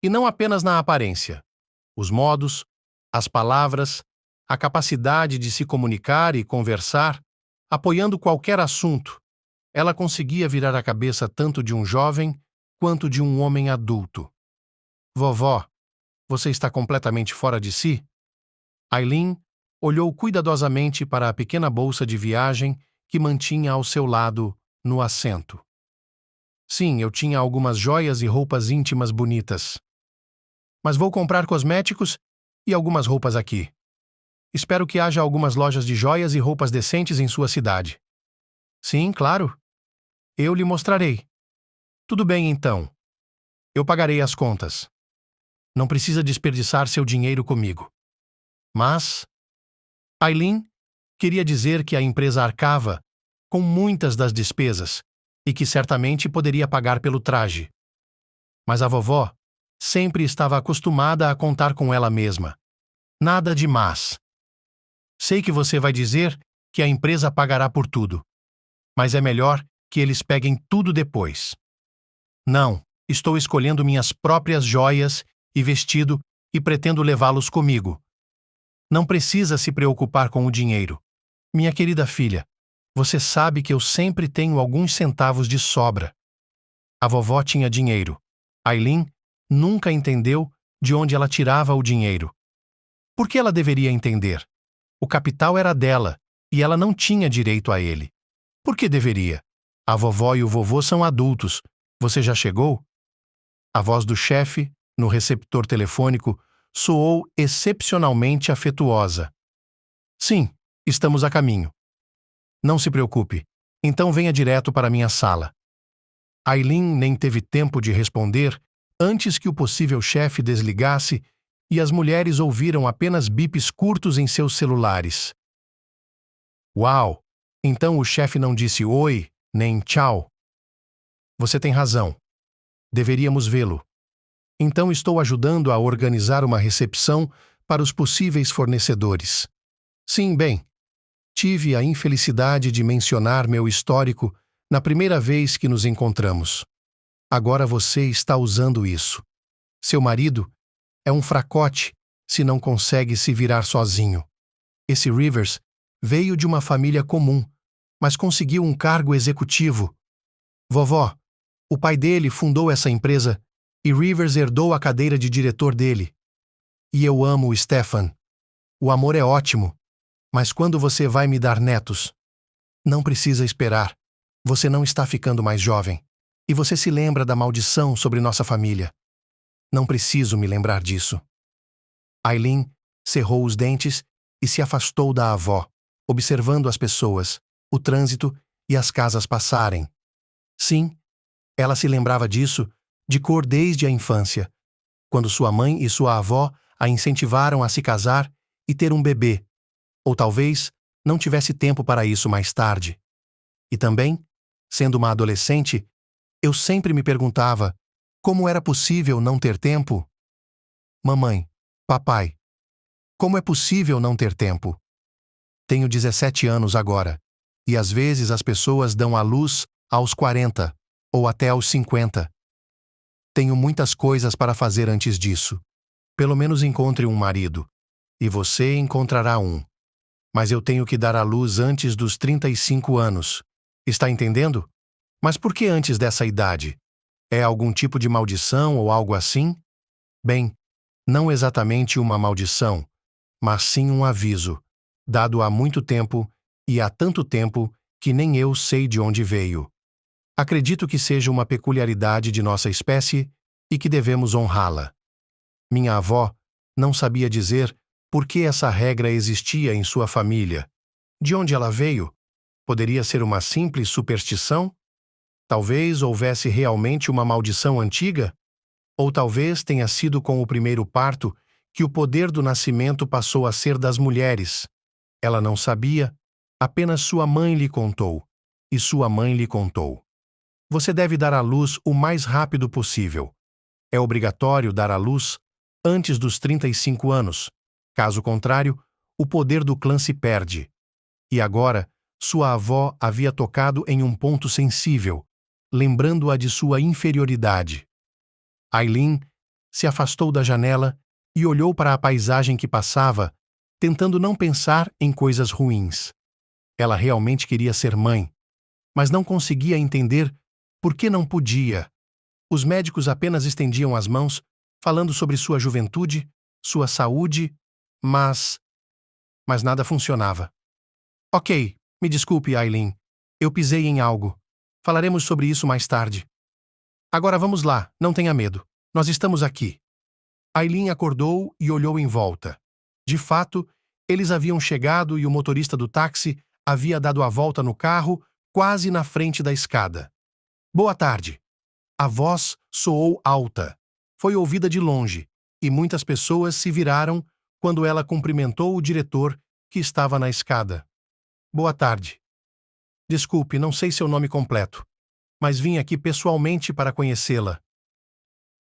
e não apenas na aparência. Os modos, as palavras, a capacidade de se comunicar e conversar, apoiando qualquer assunto, ela conseguia virar a cabeça tanto de um jovem quanto de um homem adulto. Vovó, você está completamente fora de si? Aileen olhou cuidadosamente para a pequena bolsa de viagem que mantinha ao seu lado no assento. Sim, eu tinha algumas joias e roupas íntimas bonitas. Mas vou comprar cosméticos e algumas roupas aqui. Espero que haja algumas lojas de joias e roupas decentes em sua cidade. Sim, claro. Eu lhe mostrarei. Tudo bem, então. Eu pagarei as contas. Não precisa desperdiçar seu dinheiro comigo. Mas Aileen queria dizer que a empresa arcava com muitas das despesas e que certamente poderia pagar pelo traje. Mas a vovó sempre estava acostumada a contar com ela mesma. Nada de mas. Sei que você vai dizer que a empresa pagará por tudo, mas é melhor que eles peguem tudo depois. Não, estou escolhendo minhas próprias joias e vestido e pretendo levá-los comigo. Não precisa se preocupar com o dinheiro. Minha querida filha, você sabe que eu sempre tenho alguns centavos de sobra. A vovó tinha dinheiro. Aileen nunca entendeu de onde ela tirava o dinheiro. Por que ela deveria entender? O capital era dela e ela não tinha direito a ele. Por que deveria? A vovó e o vovô são adultos. Você já chegou? A voz do chefe, no receptor telefônico, soou excepcionalmente afetuosa. Sim, estamos a caminho. Não se preocupe. Então venha direto para minha sala. Aileen nem teve tempo de responder antes que o possível chefe desligasse e as mulheres ouviram apenas bips curtos em seus celulares. Uau! Então o chefe não disse oi, nem tchau. Você tem razão. Deveríamos vê-lo. Então estou ajudando a organizar uma recepção para os possíveis fornecedores. Sim, bem, tive a infelicidade de mencionar meu histórico na primeira vez que nos encontramos. Agora você está usando isso. Seu marido é um fracote se não consegue se virar sozinho. Esse Rivers veio de uma família comum, mas conseguiu um cargo executivo. Vovó, o pai dele fundou essa empresa e Rivers herdou a cadeira de diretor dele. E eu amo o Stefan. O amor é ótimo, mas quando você vai me dar netos? Não precisa esperar. Você não está ficando mais jovem. E você se lembra da maldição sobre nossa família. Não preciso me lembrar disso. Aileen cerrou os dentes e se afastou da avó, observando as pessoas, o trânsito e as casas passarem. Sim, ela se lembrava disso de cor desde a infância, quando sua mãe e sua avó a incentivaram a se casar e ter um bebê, ou talvez não tivesse tempo para isso mais tarde. E também, sendo uma adolescente, eu sempre me perguntava como era possível não ter tempo? Mamãe, papai, como é possível não ter tempo? Tenho 17 anos agora, e às vezes as pessoas dão à luz aos 40 ou até aos 50. Tenho muitas coisas para fazer antes disso. Pelo menos encontre um marido. E você encontrará um. Mas eu tenho que dar à luz antes dos 35 anos. Está entendendo? Mas por que antes dessa idade? É algum tipo de maldição ou algo assim? Bem, não exatamente uma maldição, mas sim um aviso, dado há muito tempo e há tanto tempo que nem eu sei de onde veio. Acredito que seja uma peculiaridade de nossa espécie e que devemos honrá-la. Minha avó não sabia dizer por que essa regra existia em sua família. De onde ela veio? Poderia ser uma simples superstição? Talvez houvesse realmente uma maldição antiga? Ou talvez tenha sido com o primeiro parto que o poder do nascimento passou a ser das mulheres. Ela não sabia, apenas sua mãe lhe contou, e sua mãe lhe contou. Você deve dar à luz o mais rápido possível. É obrigatório dar à luz antes dos 35 anos. Caso contrário, o poder do clã se perde. E agora, sua avó havia tocado em um ponto sensível, lembrando-a de sua inferioridade. Aileen se afastou da janela e olhou para a paisagem que passava, tentando não pensar em coisas ruins. Ela realmente queria ser mãe, mas não conseguia entender por que não podia. Os médicos apenas estendiam as mãos, falando sobre sua juventude, sua saúde, mas nada funcionava. Ok, me desculpe, Aileen. Eu pisei em algo. Falaremos sobre isso mais tarde. Agora vamos lá, não tenha medo. Nós estamos aqui. Aileen acordou e olhou em volta. De fato, eles haviam chegado e o motorista do táxi havia dado a volta no carro, quase na frente da escada. Boa tarde. A voz soou alta. Foi ouvida de longe, e muitas pessoas se viraram quando ela cumprimentou o diretor que estava na escada. Boa tarde. Desculpe, não sei seu nome completo. mas vim aqui pessoalmente para conhecê-la.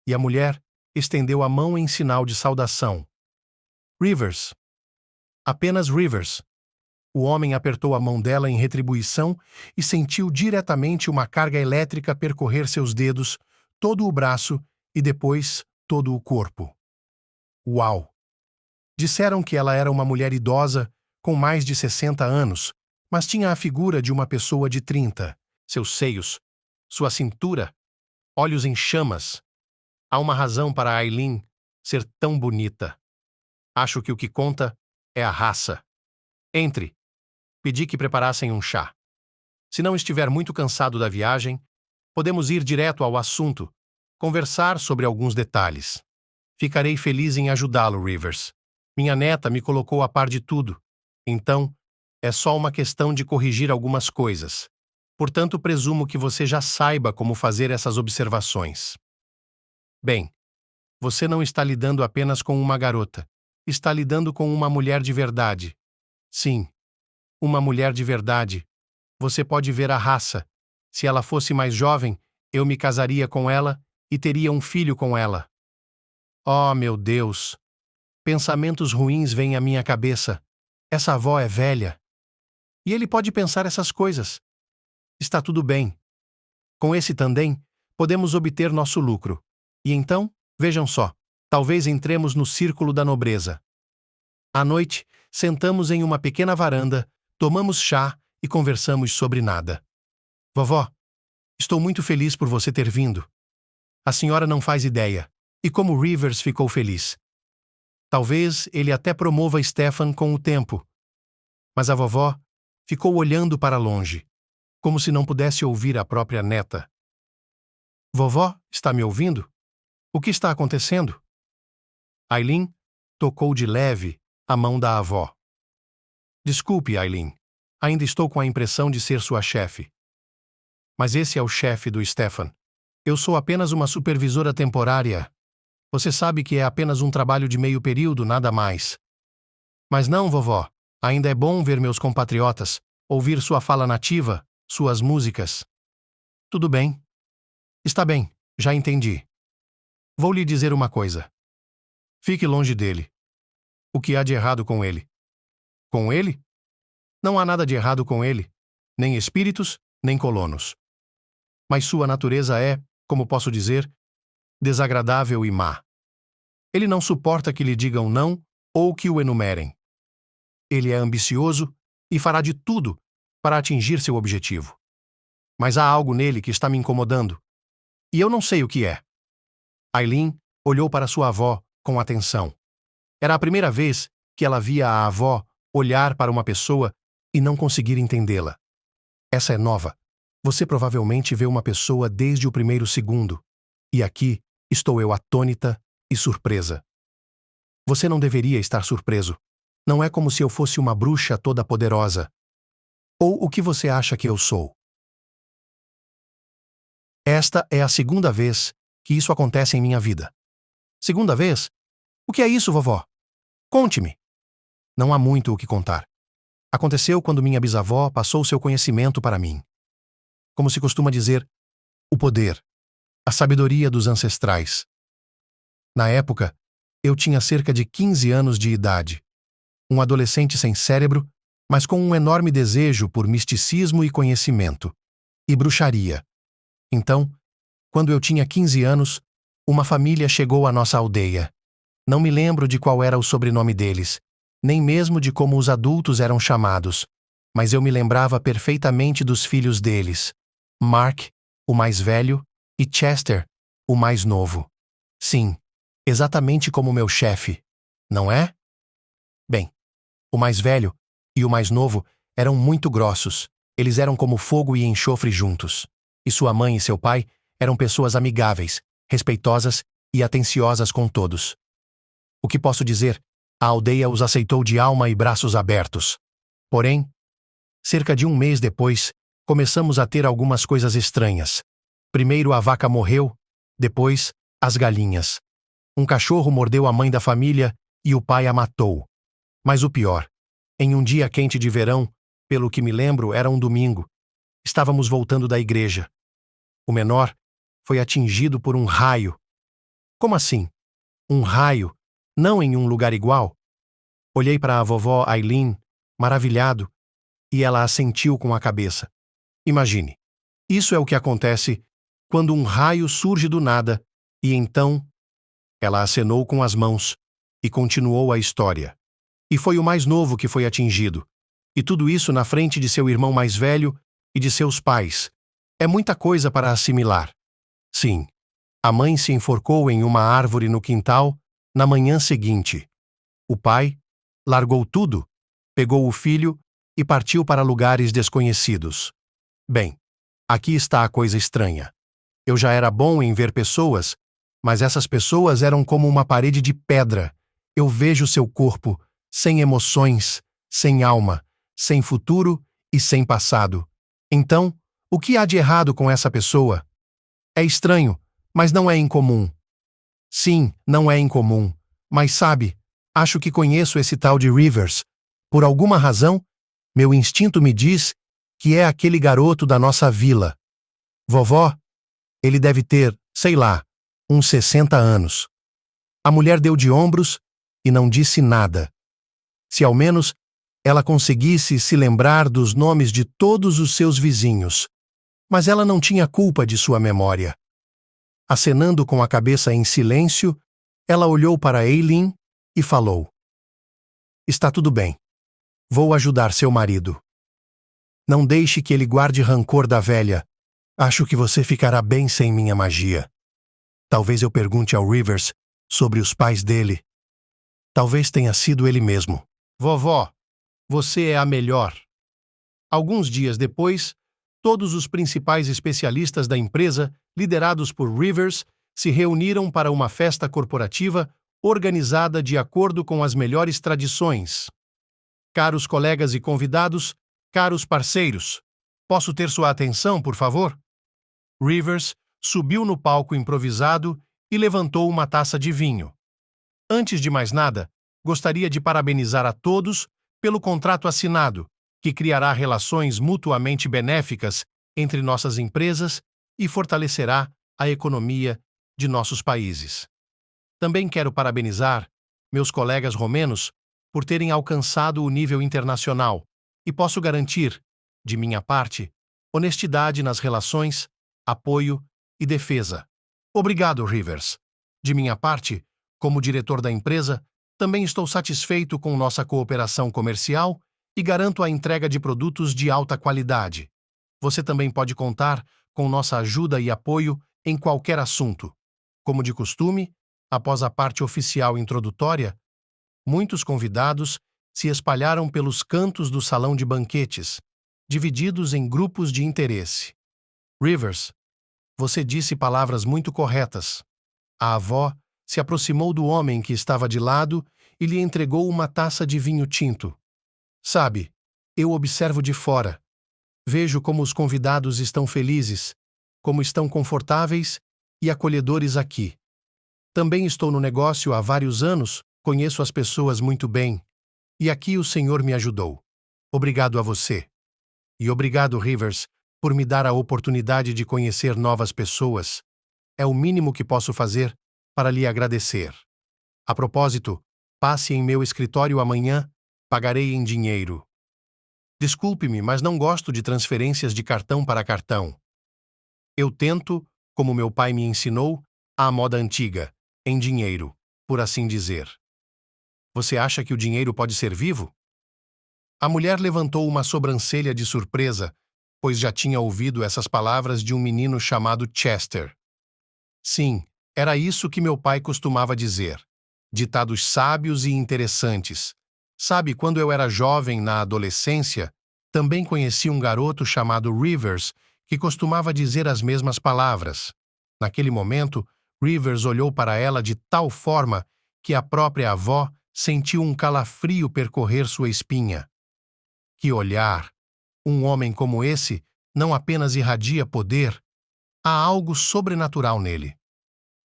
E a mulher estendeu a mão em sinal de saudação. Rivers. Apenas Rivers. O homem apertou a mão dela em retribuição e sentiu diretamente uma carga elétrica percorrer seus dedos, todo o braço e depois todo o corpo. Uau! Disseram que ela era uma mulher idosa, com mais de 60 anos, mas tinha a figura de uma pessoa de 30. Seus seios, sua cintura, olhos em chamas. Há uma razão para Aileen ser tão bonita. Acho que o que conta é a raça. Entre. Pedi que preparassem um chá. Se não estiver muito cansado da viagem, podemos ir direto ao assunto, conversar sobre alguns detalhes. Ficarei feliz em ajudá-lo, Rivers. Minha neta me colocou a par de tudo. Então, é só uma questão de corrigir algumas coisas. Portanto, presumo que você já saiba como fazer essas observações. Bem, você não está lidando apenas com uma garota. Está lidando com uma mulher de verdade. Sim, uma mulher de verdade. Você pode ver a raça. Se ela fosse mais jovem, eu me casaria com ela e teria um filho com ela. Oh, meu Deus! Pensamentos ruins vêm à minha cabeça. Essa avó é velha. E ele pode pensar essas coisas. Está tudo bem. Com esse tandem, podemos obter nosso lucro. E então, vejam só, talvez entremos no círculo da nobreza. À noite, sentamos em uma pequena varanda, tomamos chá e conversamos sobre nada. Vovó, estou muito feliz por você ter vindo. A senhora não faz ideia. E como Rivers ficou feliz. Talvez ele até promova Stefan com o tempo. Mas a vovó ficou olhando para longe, como se não pudesse ouvir a própria neta. Vovó, está me ouvindo? O que está acontecendo? Aileen tocou de leve a mão da avó. Desculpe, Aileen. Ainda estou com a impressão de ser sua chefe. Mas esse é o chefe do Stefan. Eu sou apenas uma supervisora temporária. Você sabe que é apenas um trabalho de meio período, nada mais. Mas não, vovó. Ainda é bom ver meus compatriotas, ouvir sua fala nativa, suas músicas. Tudo bem. Está bem, já entendi. Vou lhe dizer uma coisa. Fique longe dele. O que há de errado com ele? Com ele? Não há nada de errado com ele, nem espíritos, nem colonos. Mas sua natureza é, como posso dizer, desagradável e má. Ele não suporta que lhe digam não ou que o enumerem. Ele é ambicioso e fará de tudo para atingir seu objetivo. Mas há algo nele que está me incomodando. E eu não sei o que é. Aileen olhou para sua avó com atenção. Era a primeira vez que ela via a avó olhar para uma pessoa e não conseguir entendê-la. Essa é nova. Você provavelmente vê uma pessoa desde o primeiro segundo. E aqui estou eu atônita e surpresa. Você não deveria estar surpreso. Não é como se eu fosse uma bruxa toda poderosa. Ou o que você acha que eu sou? Esta é a segunda vez que isso acontece em minha vida. Segunda vez? O que é isso, vovó? Conte-me. Não há muito o que contar. Aconteceu quando minha bisavó passou seu conhecimento para mim. Como se costuma dizer, o poder, a sabedoria dos ancestrais. Na época, eu tinha cerca de 15 anos de idade. Um adolescente sem cérebro, mas com um enorme desejo por misticismo e conhecimento. E bruxaria. Então, quando eu tinha 15 anos, uma família chegou à nossa aldeia. Não me lembro de qual era o sobrenome deles, nem mesmo de como os adultos eram chamados, mas eu me lembrava perfeitamente dos filhos deles, Mark, o mais velho, e Chester, o mais novo. Sim, exatamente como meu chefe, não é? Bem, o mais velho e o mais novo eram muito grossos, eles eram como fogo e enxofre juntos. E sua mãe e seu pai eram pessoas amigáveis, respeitosas e atenciosas com todos. O que posso dizer? A aldeia os aceitou de alma e braços abertos. Porém, cerca de um mês depois, começamos a ter algumas coisas estranhas. Primeiro a vaca morreu, depois as galinhas. Um cachorro mordeu a mãe da família e o pai a matou. Mas o pior, em um dia quente de verão, pelo que me lembro era um domingo, estávamos voltando da igreja. O menor foi atingido por um raio. Como assim? Um raio, não em um lugar igual? Olhei para a vovó Aileen, maravilhado, e ela assentiu com a cabeça. Imagine, isso é o que acontece quando um raio surge do nada, e então ela acenou com as mãos e continuou a história. E foi o mais novo que foi atingido. E tudo isso na frente de seu irmão mais velho e de seus pais. É muita coisa para assimilar. Sim, a mãe se enforcou em uma árvore no quintal na manhã seguinte. O pai largou tudo, pegou o filho e partiu para lugares desconhecidos. Bem, aqui está a coisa estranha. Eu já era bom em ver pessoas, mas essas pessoas eram como uma parede de pedra. Eu vejo seu corpo, sem emoções, sem alma, sem futuro e sem passado. Então, o que há de errado com essa pessoa? É estranho, mas não é incomum. Sim, não é incomum. Mas sabe, acho que conheço esse tal de Rivers. Por alguma razão, meu instinto me diz que é aquele garoto da nossa vila. Vovó, ele deve ter, sei lá, uns 60 anos. A mulher deu de ombros e não disse nada. Se ao menos ela conseguisse se lembrar dos nomes de todos os seus vizinhos. Mas ela não tinha culpa de sua memória. Acenando com a cabeça em silêncio, ela olhou para Aileen e falou: Está tudo bem. Vou ajudar seu marido. Não deixe que ele guarde rancor da velha. Acho que você ficará bem sem minha magia. Talvez eu pergunte ao Rivers sobre os pais dele. Talvez tenha sido ele mesmo. Vovó, você é a melhor. Alguns dias depois, todos os principais especialistas da empresa, liderados por Rivers, se reuniram para uma festa corporativa organizada de acordo com as melhores tradições. Caros colegas e convidados, caros parceiros, posso ter sua atenção, por favor? Rivers subiu no palco improvisado e levantou uma taça de vinho. Antes de mais nada, gostaria de parabenizar a todos pelo contrato assinado, que criará relações mutuamente benéficas entre nossas empresas e fortalecerá a economia de nossos países. Também quero parabenizar meus colegas romenos por terem alcançado o nível internacional e posso garantir, de minha parte, honestidade nas relações, apoio e defesa. Obrigado, Rivers. De minha parte, como diretor da empresa, também estou satisfeito com nossa cooperação comercial e garanto a entrega de produtos de alta qualidade. Você também pode contar com nossa ajuda e apoio em qualquer assunto. Como de costume, após a parte oficial introdutória, muitos convidados se espalharam pelos cantos do salão de banquetes, divididos em grupos de interesse. Rivers, você disse palavras muito corretas. A avó se aproximou do homem que estava de lado e lhe entregou uma taça de vinho tinto. Sabe, eu observo de fora. Vejo como os convidados estão felizes, como estão confortáveis e acolhedores aqui. Também estou no negócio há vários anos, conheço as pessoas muito bem. E aqui o Senhor me ajudou. Obrigado a você. E obrigado, Rivers, por me dar a oportunidade de conhecer novas pessoas. É o mínimo que posso fazer para lhe agradecer. A propósito, passe em meu escritório amanhã, pagarei em dinheiro. Desculpe-me, mas não gosto de transferências de cartão para cartão. Eu tento, como meu pai me ensinou, à moda antiga, em dinheiro, por assim dizer. Você acha que o dinheiro pode ser vivo? A mulher levantou uma sobrancelha de surpresa, pois já tinha ouvido essas palavras de um menino chamado Chester. Sim, era isso que meu pai costumava dizer. Ditados sábios e interessantes. Sabe, quando eu era jovem na adolescência, também conheci um garoto chamado Rivers que costumava dizer as mesmas palavras. Naquele momento, Rivers olhou para ela de tal forma que a própria avó sentiu um calafrio percorrer sua espinha. Que olhar! Um homem como esse não apenas irradia poder, há algo sobrenatural nele.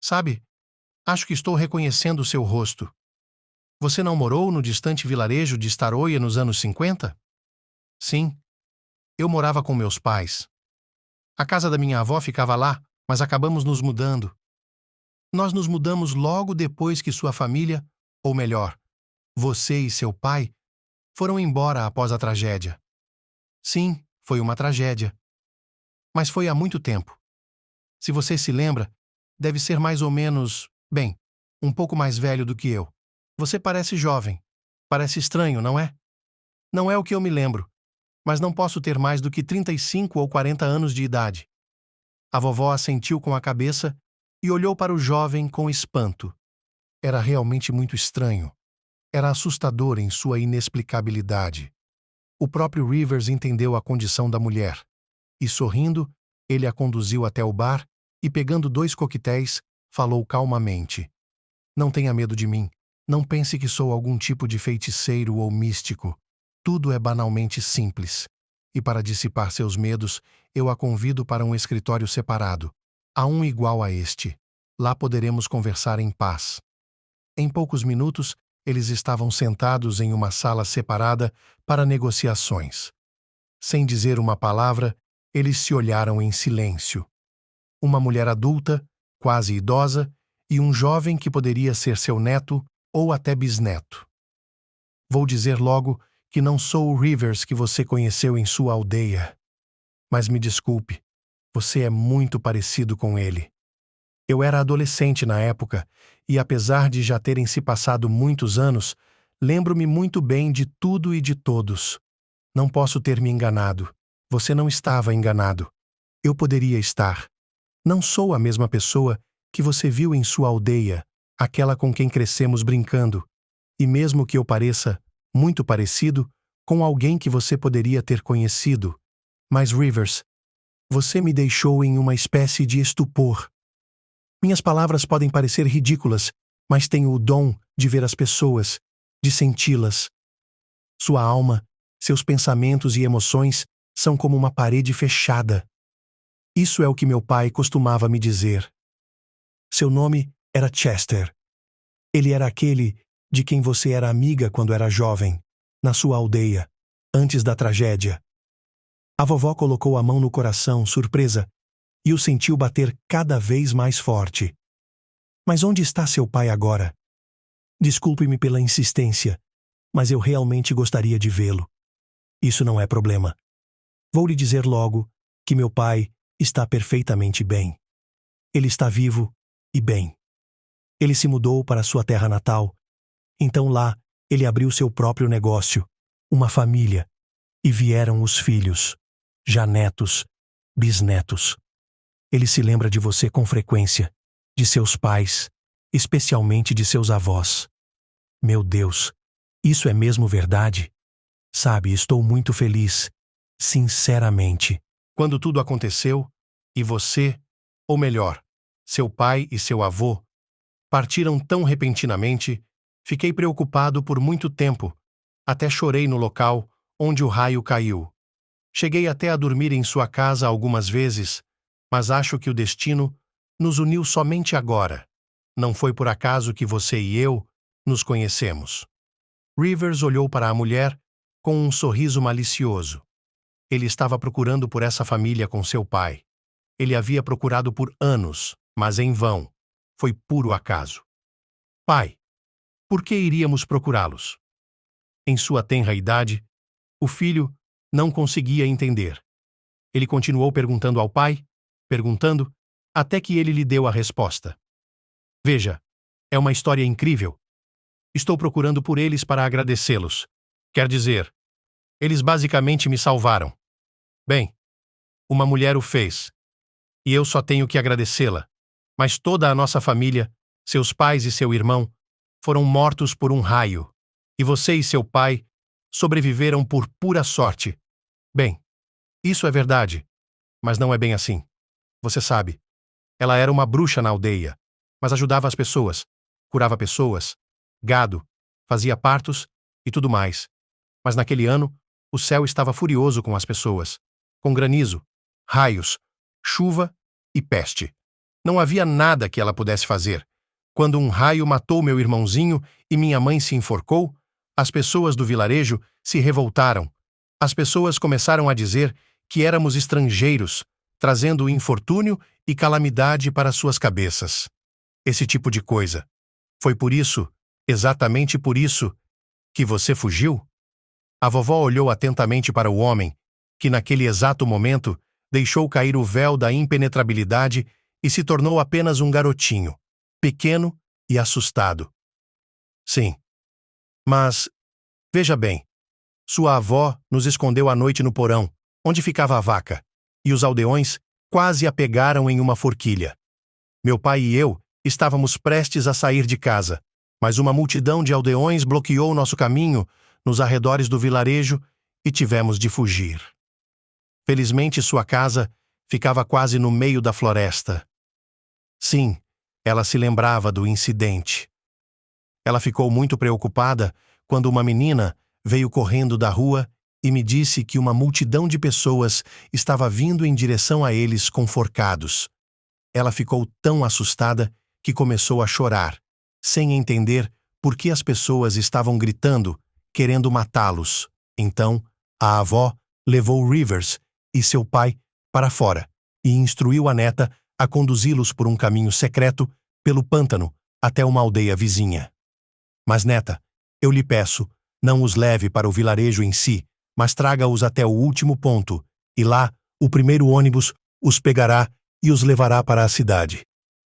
Sabe, acho que estou reconhecendo seu rosto. Você não morou no distante vilarejo de Staroia nos anos 50? Sim, eu morava com meus pais. A casa da minha avó ficava lá, mas acabamos nos mudando. Nós nos mudamos logo depois que sua família, ou melhor, você e seu pai, foram embora após a tragédia. Sim, foi uma tragédia. Mas foi há muito tempo. Se você se lembra, deve ser mais ou menos, bem, um pouco mais velho do que eu. Você parece jovem. Parece estranho, não é? Não é o que eu me lembro, mas não posso ter mais do que 35 ou 40 anos de idade. A vovó assentiu com a cabeça e olhou para o jovem com espanto. Era realmente muito estranho. Era assustador em sua inexplicabilidade. O próprio Rivers entendeu a condição da mulher. E, sorrindo, ele a conduziu até o bar e, pegando 2 coquetéis, falou calmamente. Não tenha medo de mim. Não pense que sou algum tipo de feiticeiro ou místico. Tudo é banalmente simples. E para dissipar seus medos, eu a convido para um escritório separado. Há um igual a este. Lá poderemos conversar em paz. Em poucos minutos, eles estavam sentados em uma sala separada para negociações. Sem dizer uma palavra, eles se olharam em silêncio. Uma mulher adulta, quase idosa, e um jovem que poderia ser seu neto ou até bisneto. Vou dizer logo que não sou o Rivers que você conheceu em sua aldeia. Mas me desculpe, você é muito parecido com ele. Eu era adolescente na época e, apesar de já terem se passado muitos anos, lembro-me muito bem de tudo e de todos. Não posso ter me enganado. Você não estava enganado. Eu poderia estar. Não sou a mesma pessoa que você viu em sua aldeia, aquela com quem crescemos brincando, e mesmo que eu pareça muito parecido com alguém que você poderia ter conhecido. Mas, Rivers, você me deixou em uma espécie de estupor. Minhas palavras podem parecer ridículas, mas tenho o dom de ver as pessoas, de senti-las. Sua alma, seus pensamentos e emoções são como uma parede fechada. Isso é o que meu pai costumava me dizer. Seu nome era Chester. Ele era aquele de quem você era amiga quando era jovem, na sua aldeia, antes da tragédia. A vovó colocou a mão no coração, surpresa, e o sentiu bater cada vez mais forte. Mas onde está seu pai agora? Desculpe-me pela insistência, mas eu realmente gostaria de vê-lo. Isso não é problema. Vou lhe dizer logo que meu pai está perfeitamente bem. Ele está vivo e bem. Ele se mudou para sua terra natal. Então lá, ele abriu seu próprio negócio, uma família, e vieram os filhos, já netos, bisnetos. Ele se lembra de você com frequência, de seus pais, especialmente de seus avós. Meu Deus, isso é mesmo verdade? Sabe, estou muito feliz, sinceramente. Quando tudo aconteceu, e você, ou melhor, seu pai e seu avô, partiram tão repentinamente, fiquei preocupado por muito tempo, até chorei no local onde o raio caiu. Cheguei até a dormir em sua casa algumas vezes, mas acho que o destino nos uniu somente agora. Não foi por acaso que você e eu nos conhecemos. Rivers olhou para a mulher com um sorriso malicioso. Ele estava procurando por essa família com seu pai. Ele havia procurado por anos, mas em vão. Foi puro acaso. Pai, por que iríamos procurá-los? Em sua tenra idade, o filho não conseguia entender. Ele continuou perguntando ao pai, perguntando, até que ele lhe deu a resposta. Veja, é uma história incrível. Estou procurando por eles para agradecê-los. Quer dizer, eles basicamente me salvaram. Bem, uma mulher o fez, e eu só tenho que agradecê-la. Mas toda a nossa família, seus pais e seu irmão, foram mortos por um raio, e você e seu pai sobreviveram por pura sorte. Bem, isso é verdade, mas não é bem assim. Você sabe, ela era uma bruxa na aldeia, mas ajudava as pessoas, curava pessoas, gado, fazia partos e tudo mais. Mas naquele ano, o céu estava furioso com as pessoas, com granizo, raios, chuva e peste. Não havia nada que ela pudesse fazer. Quando um raio matou meu irmãozinho e minha mãe se enforcou, as pessoas do vilarejo se revoltaram. As pessoas começaram a dizer que éramos estrangeiros, trazendo infortúnio e calamidade para suas cabeças. Esse tipo de coisa. Foi por isso, exatamente por isso, que você fugiu? A vovó olhou atentamente para o homem, que naquele exato momento deixou cair o véu da impenetrabilidade e se tornou apenas um garotinho, pequeno e assustado. Sim. Mas, veja bem, sua avó nos escondeu à noite no porão, onde ficava a vaca, e os aldeões quase a pegaram em uma forquilha. Meu pai e eu estávamos prestes a sair de casa, mas uma multidão de aldeões bloqueou nosso caminho nos arredores do vilarejo e tivemos de fugir. Felizmente, sua casa ficava quase no meio da floresta. Sim, ela se lembrava do incidente. Ela ficou muito preocupada quando uma menina veio correndo da rua e me disse que uma multidão de pessoas estava vindo em direção a eles com forcados. Ela ficou tão assustada que começou a chorar, sem entender por que as pessoas estavam gritando, querendo matá-los. Então, a avó levou Rivers e seu pai para fora e instruiu a neta a conduzi-los por um caminho secreto pelo pântano até uma aldeia vizinha. Mas, neta, eu lhe peço, não os leve para o vilarejo em si, mas traga-os até o último ponto, e lá o primeiro ônibus os pegará e os levará para a cidade.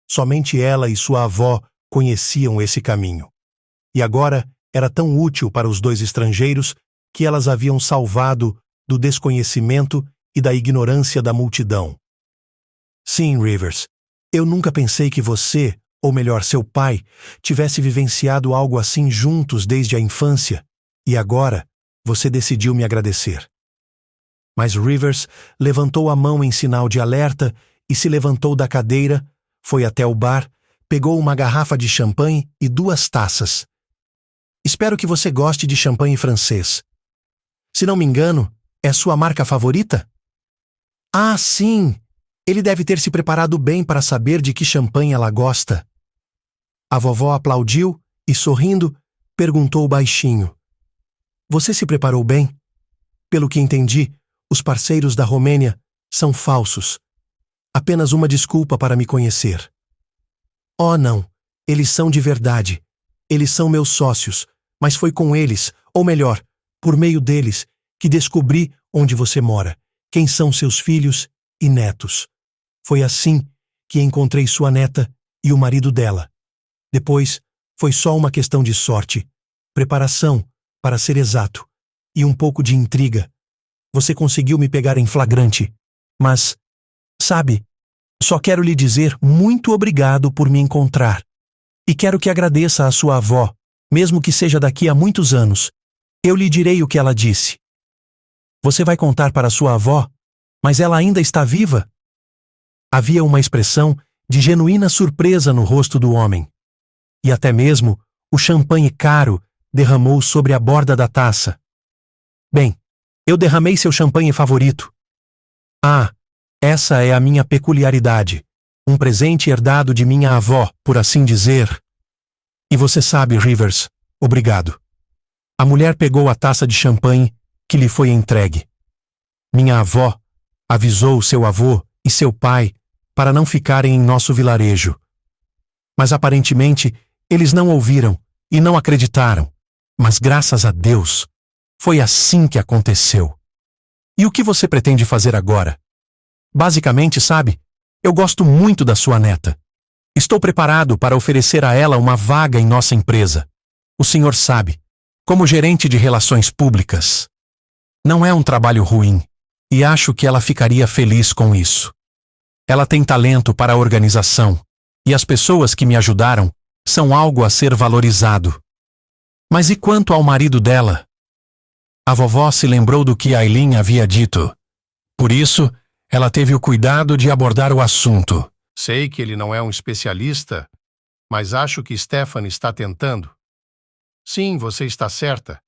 Somente ela e sua avó conheciam esse caminho. E agora era tão útil para os dois estrangeiros que elas haviam salvado do desconhecimento e da ignorância da multidão. Sim, Rivers, eu nunca pensei que você, ou melhor, seu pai, tivesse vivenciado algo assim juntos desde a infância, e agora você decidiu me agradecer. Mas Rivers levantou a mão em sinal de alerta e se levantou da cadeira, foi até o bar, pegou uma garrafa de champanhe e 2 taças. Espero que você goste de champanhe francês. Se não me engano, é sua marca favorita? Ah, sim! Ele deve ter se preparado bem para saber de que champanhe ela gosta. A vovó aplaudiu e, sorrindo, perguntou baixinho: Você se preparou bem? Pelo que entendi, os parceiros da Romênia são falsos. Apenas uma desculpa para me conhecer. Oh, não. Eles são de verdade. Eles são meus sócios, mas foi com eles, ou melhor, por meio deles, que descobri onde você mora, quem são seus filhos e netos. Foi assim que encontrei sua neta e o marido dela. Depois, foi só uma questão de sorte, preparação, para ser exato, e um pouco de intriga. Você conseguiu me pegar em flagrante, mas, sabe, só quero lhe dizer muito obrigado por me encontrar. E quero que agradeça à sua avó, mesmo que seja daqui a muitos anos. Eu lhe direi o que ela disse. Você vai contar para sua avó, mas ela ainda está viva? Havia uma expressão de genuína surpresa no rosto do homem. E até mesmo o champanhe caro derramou sobre a borda da taça. Bem, eu derramei seu champanhe favorito. Ah, essa é a minha peculiaridade. Um presente herdado de minha avó, por assim dizer. E você sabe, Rivers, obrigado. A mulher pegou a taça de champanhe que lhe foi entregue. Minha avó avisou seu avô e seu pai para não ficarem em nosso vilarejo. Mas aparentemente eles não ouviram e não acreditaram. Mas graças a Deus, foi assim que aconteceu. E o que você pretende fazer agora? Basicamente, sabe, eu gosto muito da sua neta. Estou preparado para oferecer a ela uma vaga em nossa empresa. O senhor sabe, como gerente de relações públicas. Não é um trabalho ruim, e acho que ela ficaria feliz com isso. Ela tem talento para a organização, e as pessoas que me ajudaram são algo a ser valorizado. Mas e quanto ao marido dela? A vovó se lembrou do que Aileen havia dito. Por isso, ela teve o cuidado de abordar o assunto. Sei que ele não é um especialista, mas acho que Stefan está tentando. Sim, você está certa.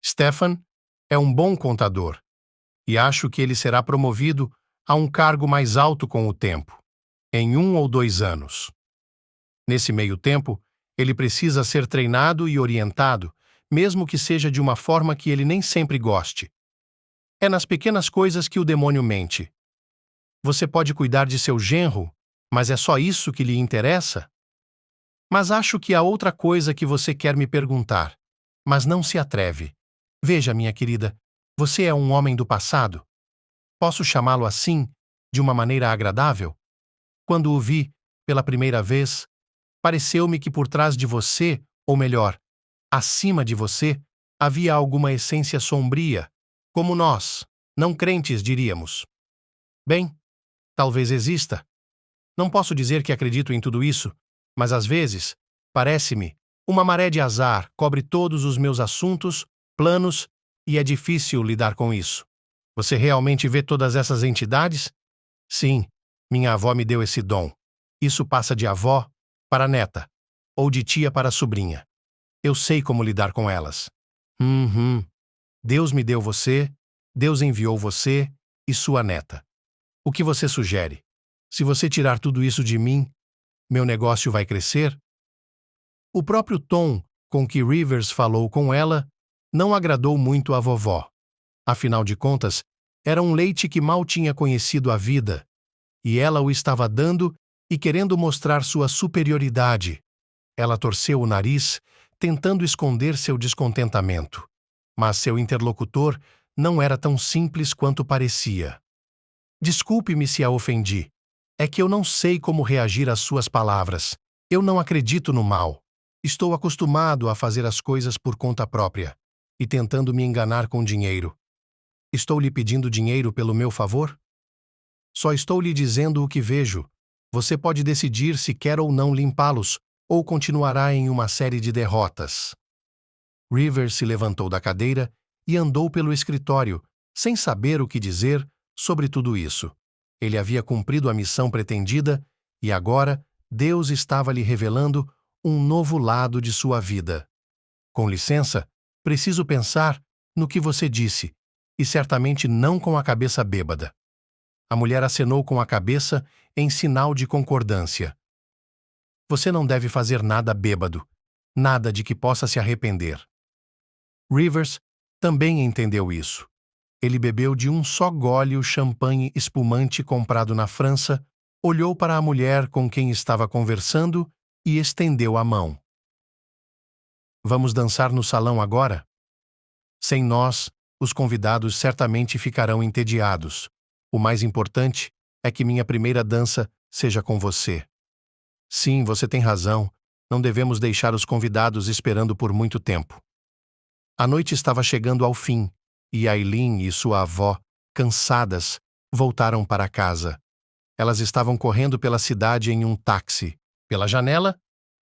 Stefan é um bom contador, e acho que ele será promovido a um cargo mais alto com o tempo, em 1 ou 2 anos. Nesse meio tempo, ele precisa ser treinado e orientado, mesmo que seja de uma forma que ele nem sempre goste. É nas pequenas coisas que o demônio mente. Você pode cuidar de seu genro, mas é só isso que lhe interessa? Mas acho que há outra coisa que você quer me perguntar, mas não se atreve. Veja, minha querida, você é um homem do passado. Posso chamá-lo assim, de uma maneira agradável? Quando o vi, pela primeira vez, pareceu-me que por trás de você, ou melhor, acima de você, havia alguma essência sombria, como nós, não crentes, diríamos. Bem, talvez exista. Não posso dizer que acredito em tudo isso, mas às vezes, parece-me, uma maré de azar cobre todos os meus assuntos, planos, e é difícil lidar com isso. Você realmente vê todas essas entidades? Sim, minha avó me deu esse dom. Isso passa de avó para neta, ou de tia para sobrinha. Eu sei como lidar com elas. Deus me deu você, Deus enviou você e sua neta. O que você sugere? Se você tirar tudo isso de mim, meu negócio vai crescer? O próprio tom com que Rivers falou com ela não agradou muito à vovó. Afinal de contas, era um leite que mal tinha conhecido a vida, e ela o estava dando e querendo mostrar sua superioridade. Ela torceu o nariz, tentando esconder seu descontentamento. Mas seu interlocutor não era tão simples quanto parecia. Desculpe-me se a ofendi. É que eu não sei como reagir às suas palavras. Eu não acredito no mal. Estou acostumado a fazer as coisas por conta própria e tentando me enganar com dinheiro. Estou lhe pedindo dinheiro pelo meu favor? Só estou lhe dizendo o que vejo. Você pode decidir se quer ou não limpá-los, ou continuará em uma série de derrotas. Rivers se levantou da cadeira e andou pelo escritório, sem saber o que dizer sobre tudo isso. Ele havia cumprido a missão pretendida e agora Deus estava lhe revelando um novo lado de sua vida. Com licença, preciso pensar no que você disse, e certamente não com a cabeça bêbada. A mulher acenou com a cabeça em sinal de concordância. Você não deve fazer nada bêbado, nada de que possa se arrepender. Rivers também entendeu isso. Ele bebeu de um só gole o champanhe espumante comprado na França, olhou para a mulher com quem estava conversando e estendeu a mão. Vamos dançar no salão agora? Sem nós, os convidados certamente ficarão entediados. O mais importante é que minha primeira dança seja com você. Sim, você tem razão. Não devemos deixar os convidados esperando por muito tempo. A noite estava chegando ao fim, e Aileen e sua avó, cansadas, voltaram para casa. Elas estavam correndo pela cidade em um táxi. Pela janela,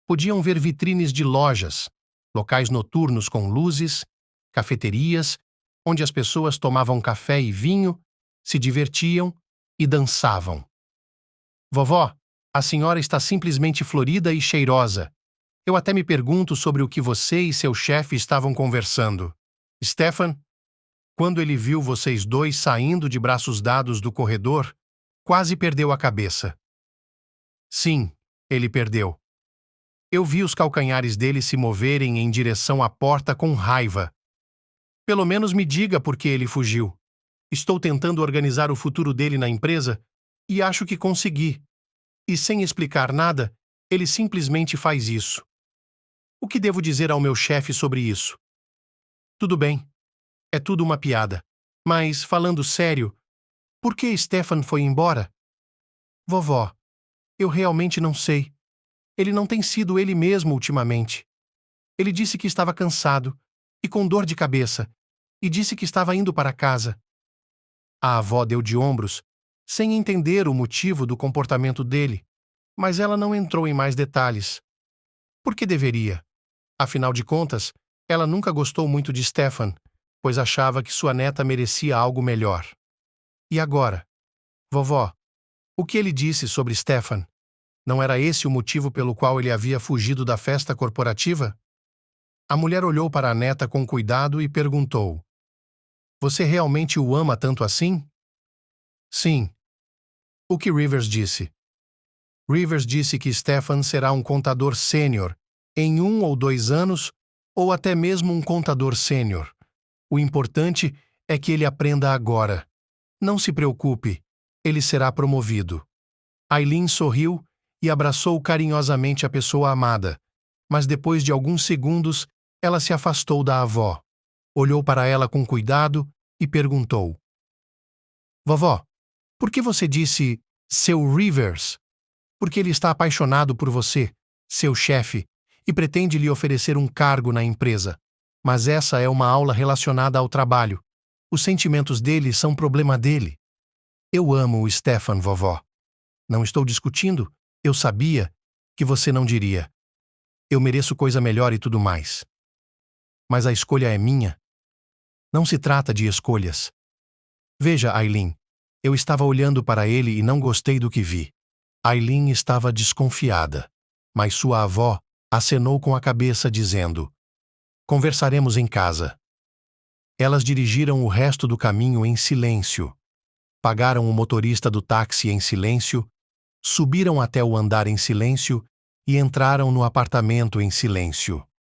podiam ver vitrines de lojas, locais noturnos com luzes, cafeterias, onde as pessoas tomavam café e vinho, se divertiam e dançavam. Vovó, a senhora está simplesmente florida e cheirosa. Eu até me pergunto sobre o que você e seu chefe estavam conversando. Stefan, quando ele viu vocês dois saindo de braços dados do corredor, quase perdeu a cabeça. Sim, ele perdeu. Eu vi os calcanhares dele se moverem em direção à porta com raiva. Pelo menos me diga por que ele fugiu. Estou tentando organizar o futuro dele na empresa e acho que consegui. E sem explicar nada, ele simplesmente faz isso. O que devo dizer ao meu chefe sobre isso? Tudo bem. É tudo uma piada. Mas, falando sério, por que Stefan foi embora? Vovó, eu realmente não sei. Ele não tem sido ele mesmo ultimamente. Ele disse que estava cansado e com dor de cabeça, e disse que estava indo para casa. A avó deu de ombros, sem entender o motivo do comportamento dele, mas ela não entrou em mais detalhes. Por que deveria? Afinal de contas, ela nunca gostou muito de Stefan, pois achava que sua neta merecia algo melhor. E agora? Vovó, o que ele disse sobre Stefan? Não era esse o motivo pelo qual ele havia fugido da festa corporativa? A mulher olhou para a neta com cuidado e perguntou: Você realmente o ama tanto assim? Sim. O que Rivers disse? Rivers disse que Stefan será um contador sênior em 1 ou 2 anos, ou até mesmo um contador sênior. O importante é que ele aprenda agora. Não se preocupe. Ele será promovido. Aileen sorriu e abraçou carinhosamente a pessoa amada, mas depois de alguns segundos, ela se afastou da avó, olhou para ela com cuidado e perguntou: Vovó, por que você disse seu Rivers? Porque ele está apaixonado por você, seu chefe, e pretende lhe oferecer um cargo na empresa. Mas essa é uma aula relacionada ao trabalho. Os sentimentos dele são problema dele. Eu amo o Stefan, vovó. Não estou discutindo, eu sabia que você não diria. Eu mereço coisa melhor e tudo mais. Mas a escolha é minha. Não se trata de escolhas. Veja, Aileen, eu estava olhando para ele e não gostei do que vi. Aileen estava desconfiada, mas sua avó acenou com a cabeça dizendo: Conversaremos em casa. Elas dirigiram o resto do caminho em silêncio. Pagaram o motorista do táxi em silêncio, subiram até o andar em silêncio e entraram no apartamento em silêncio.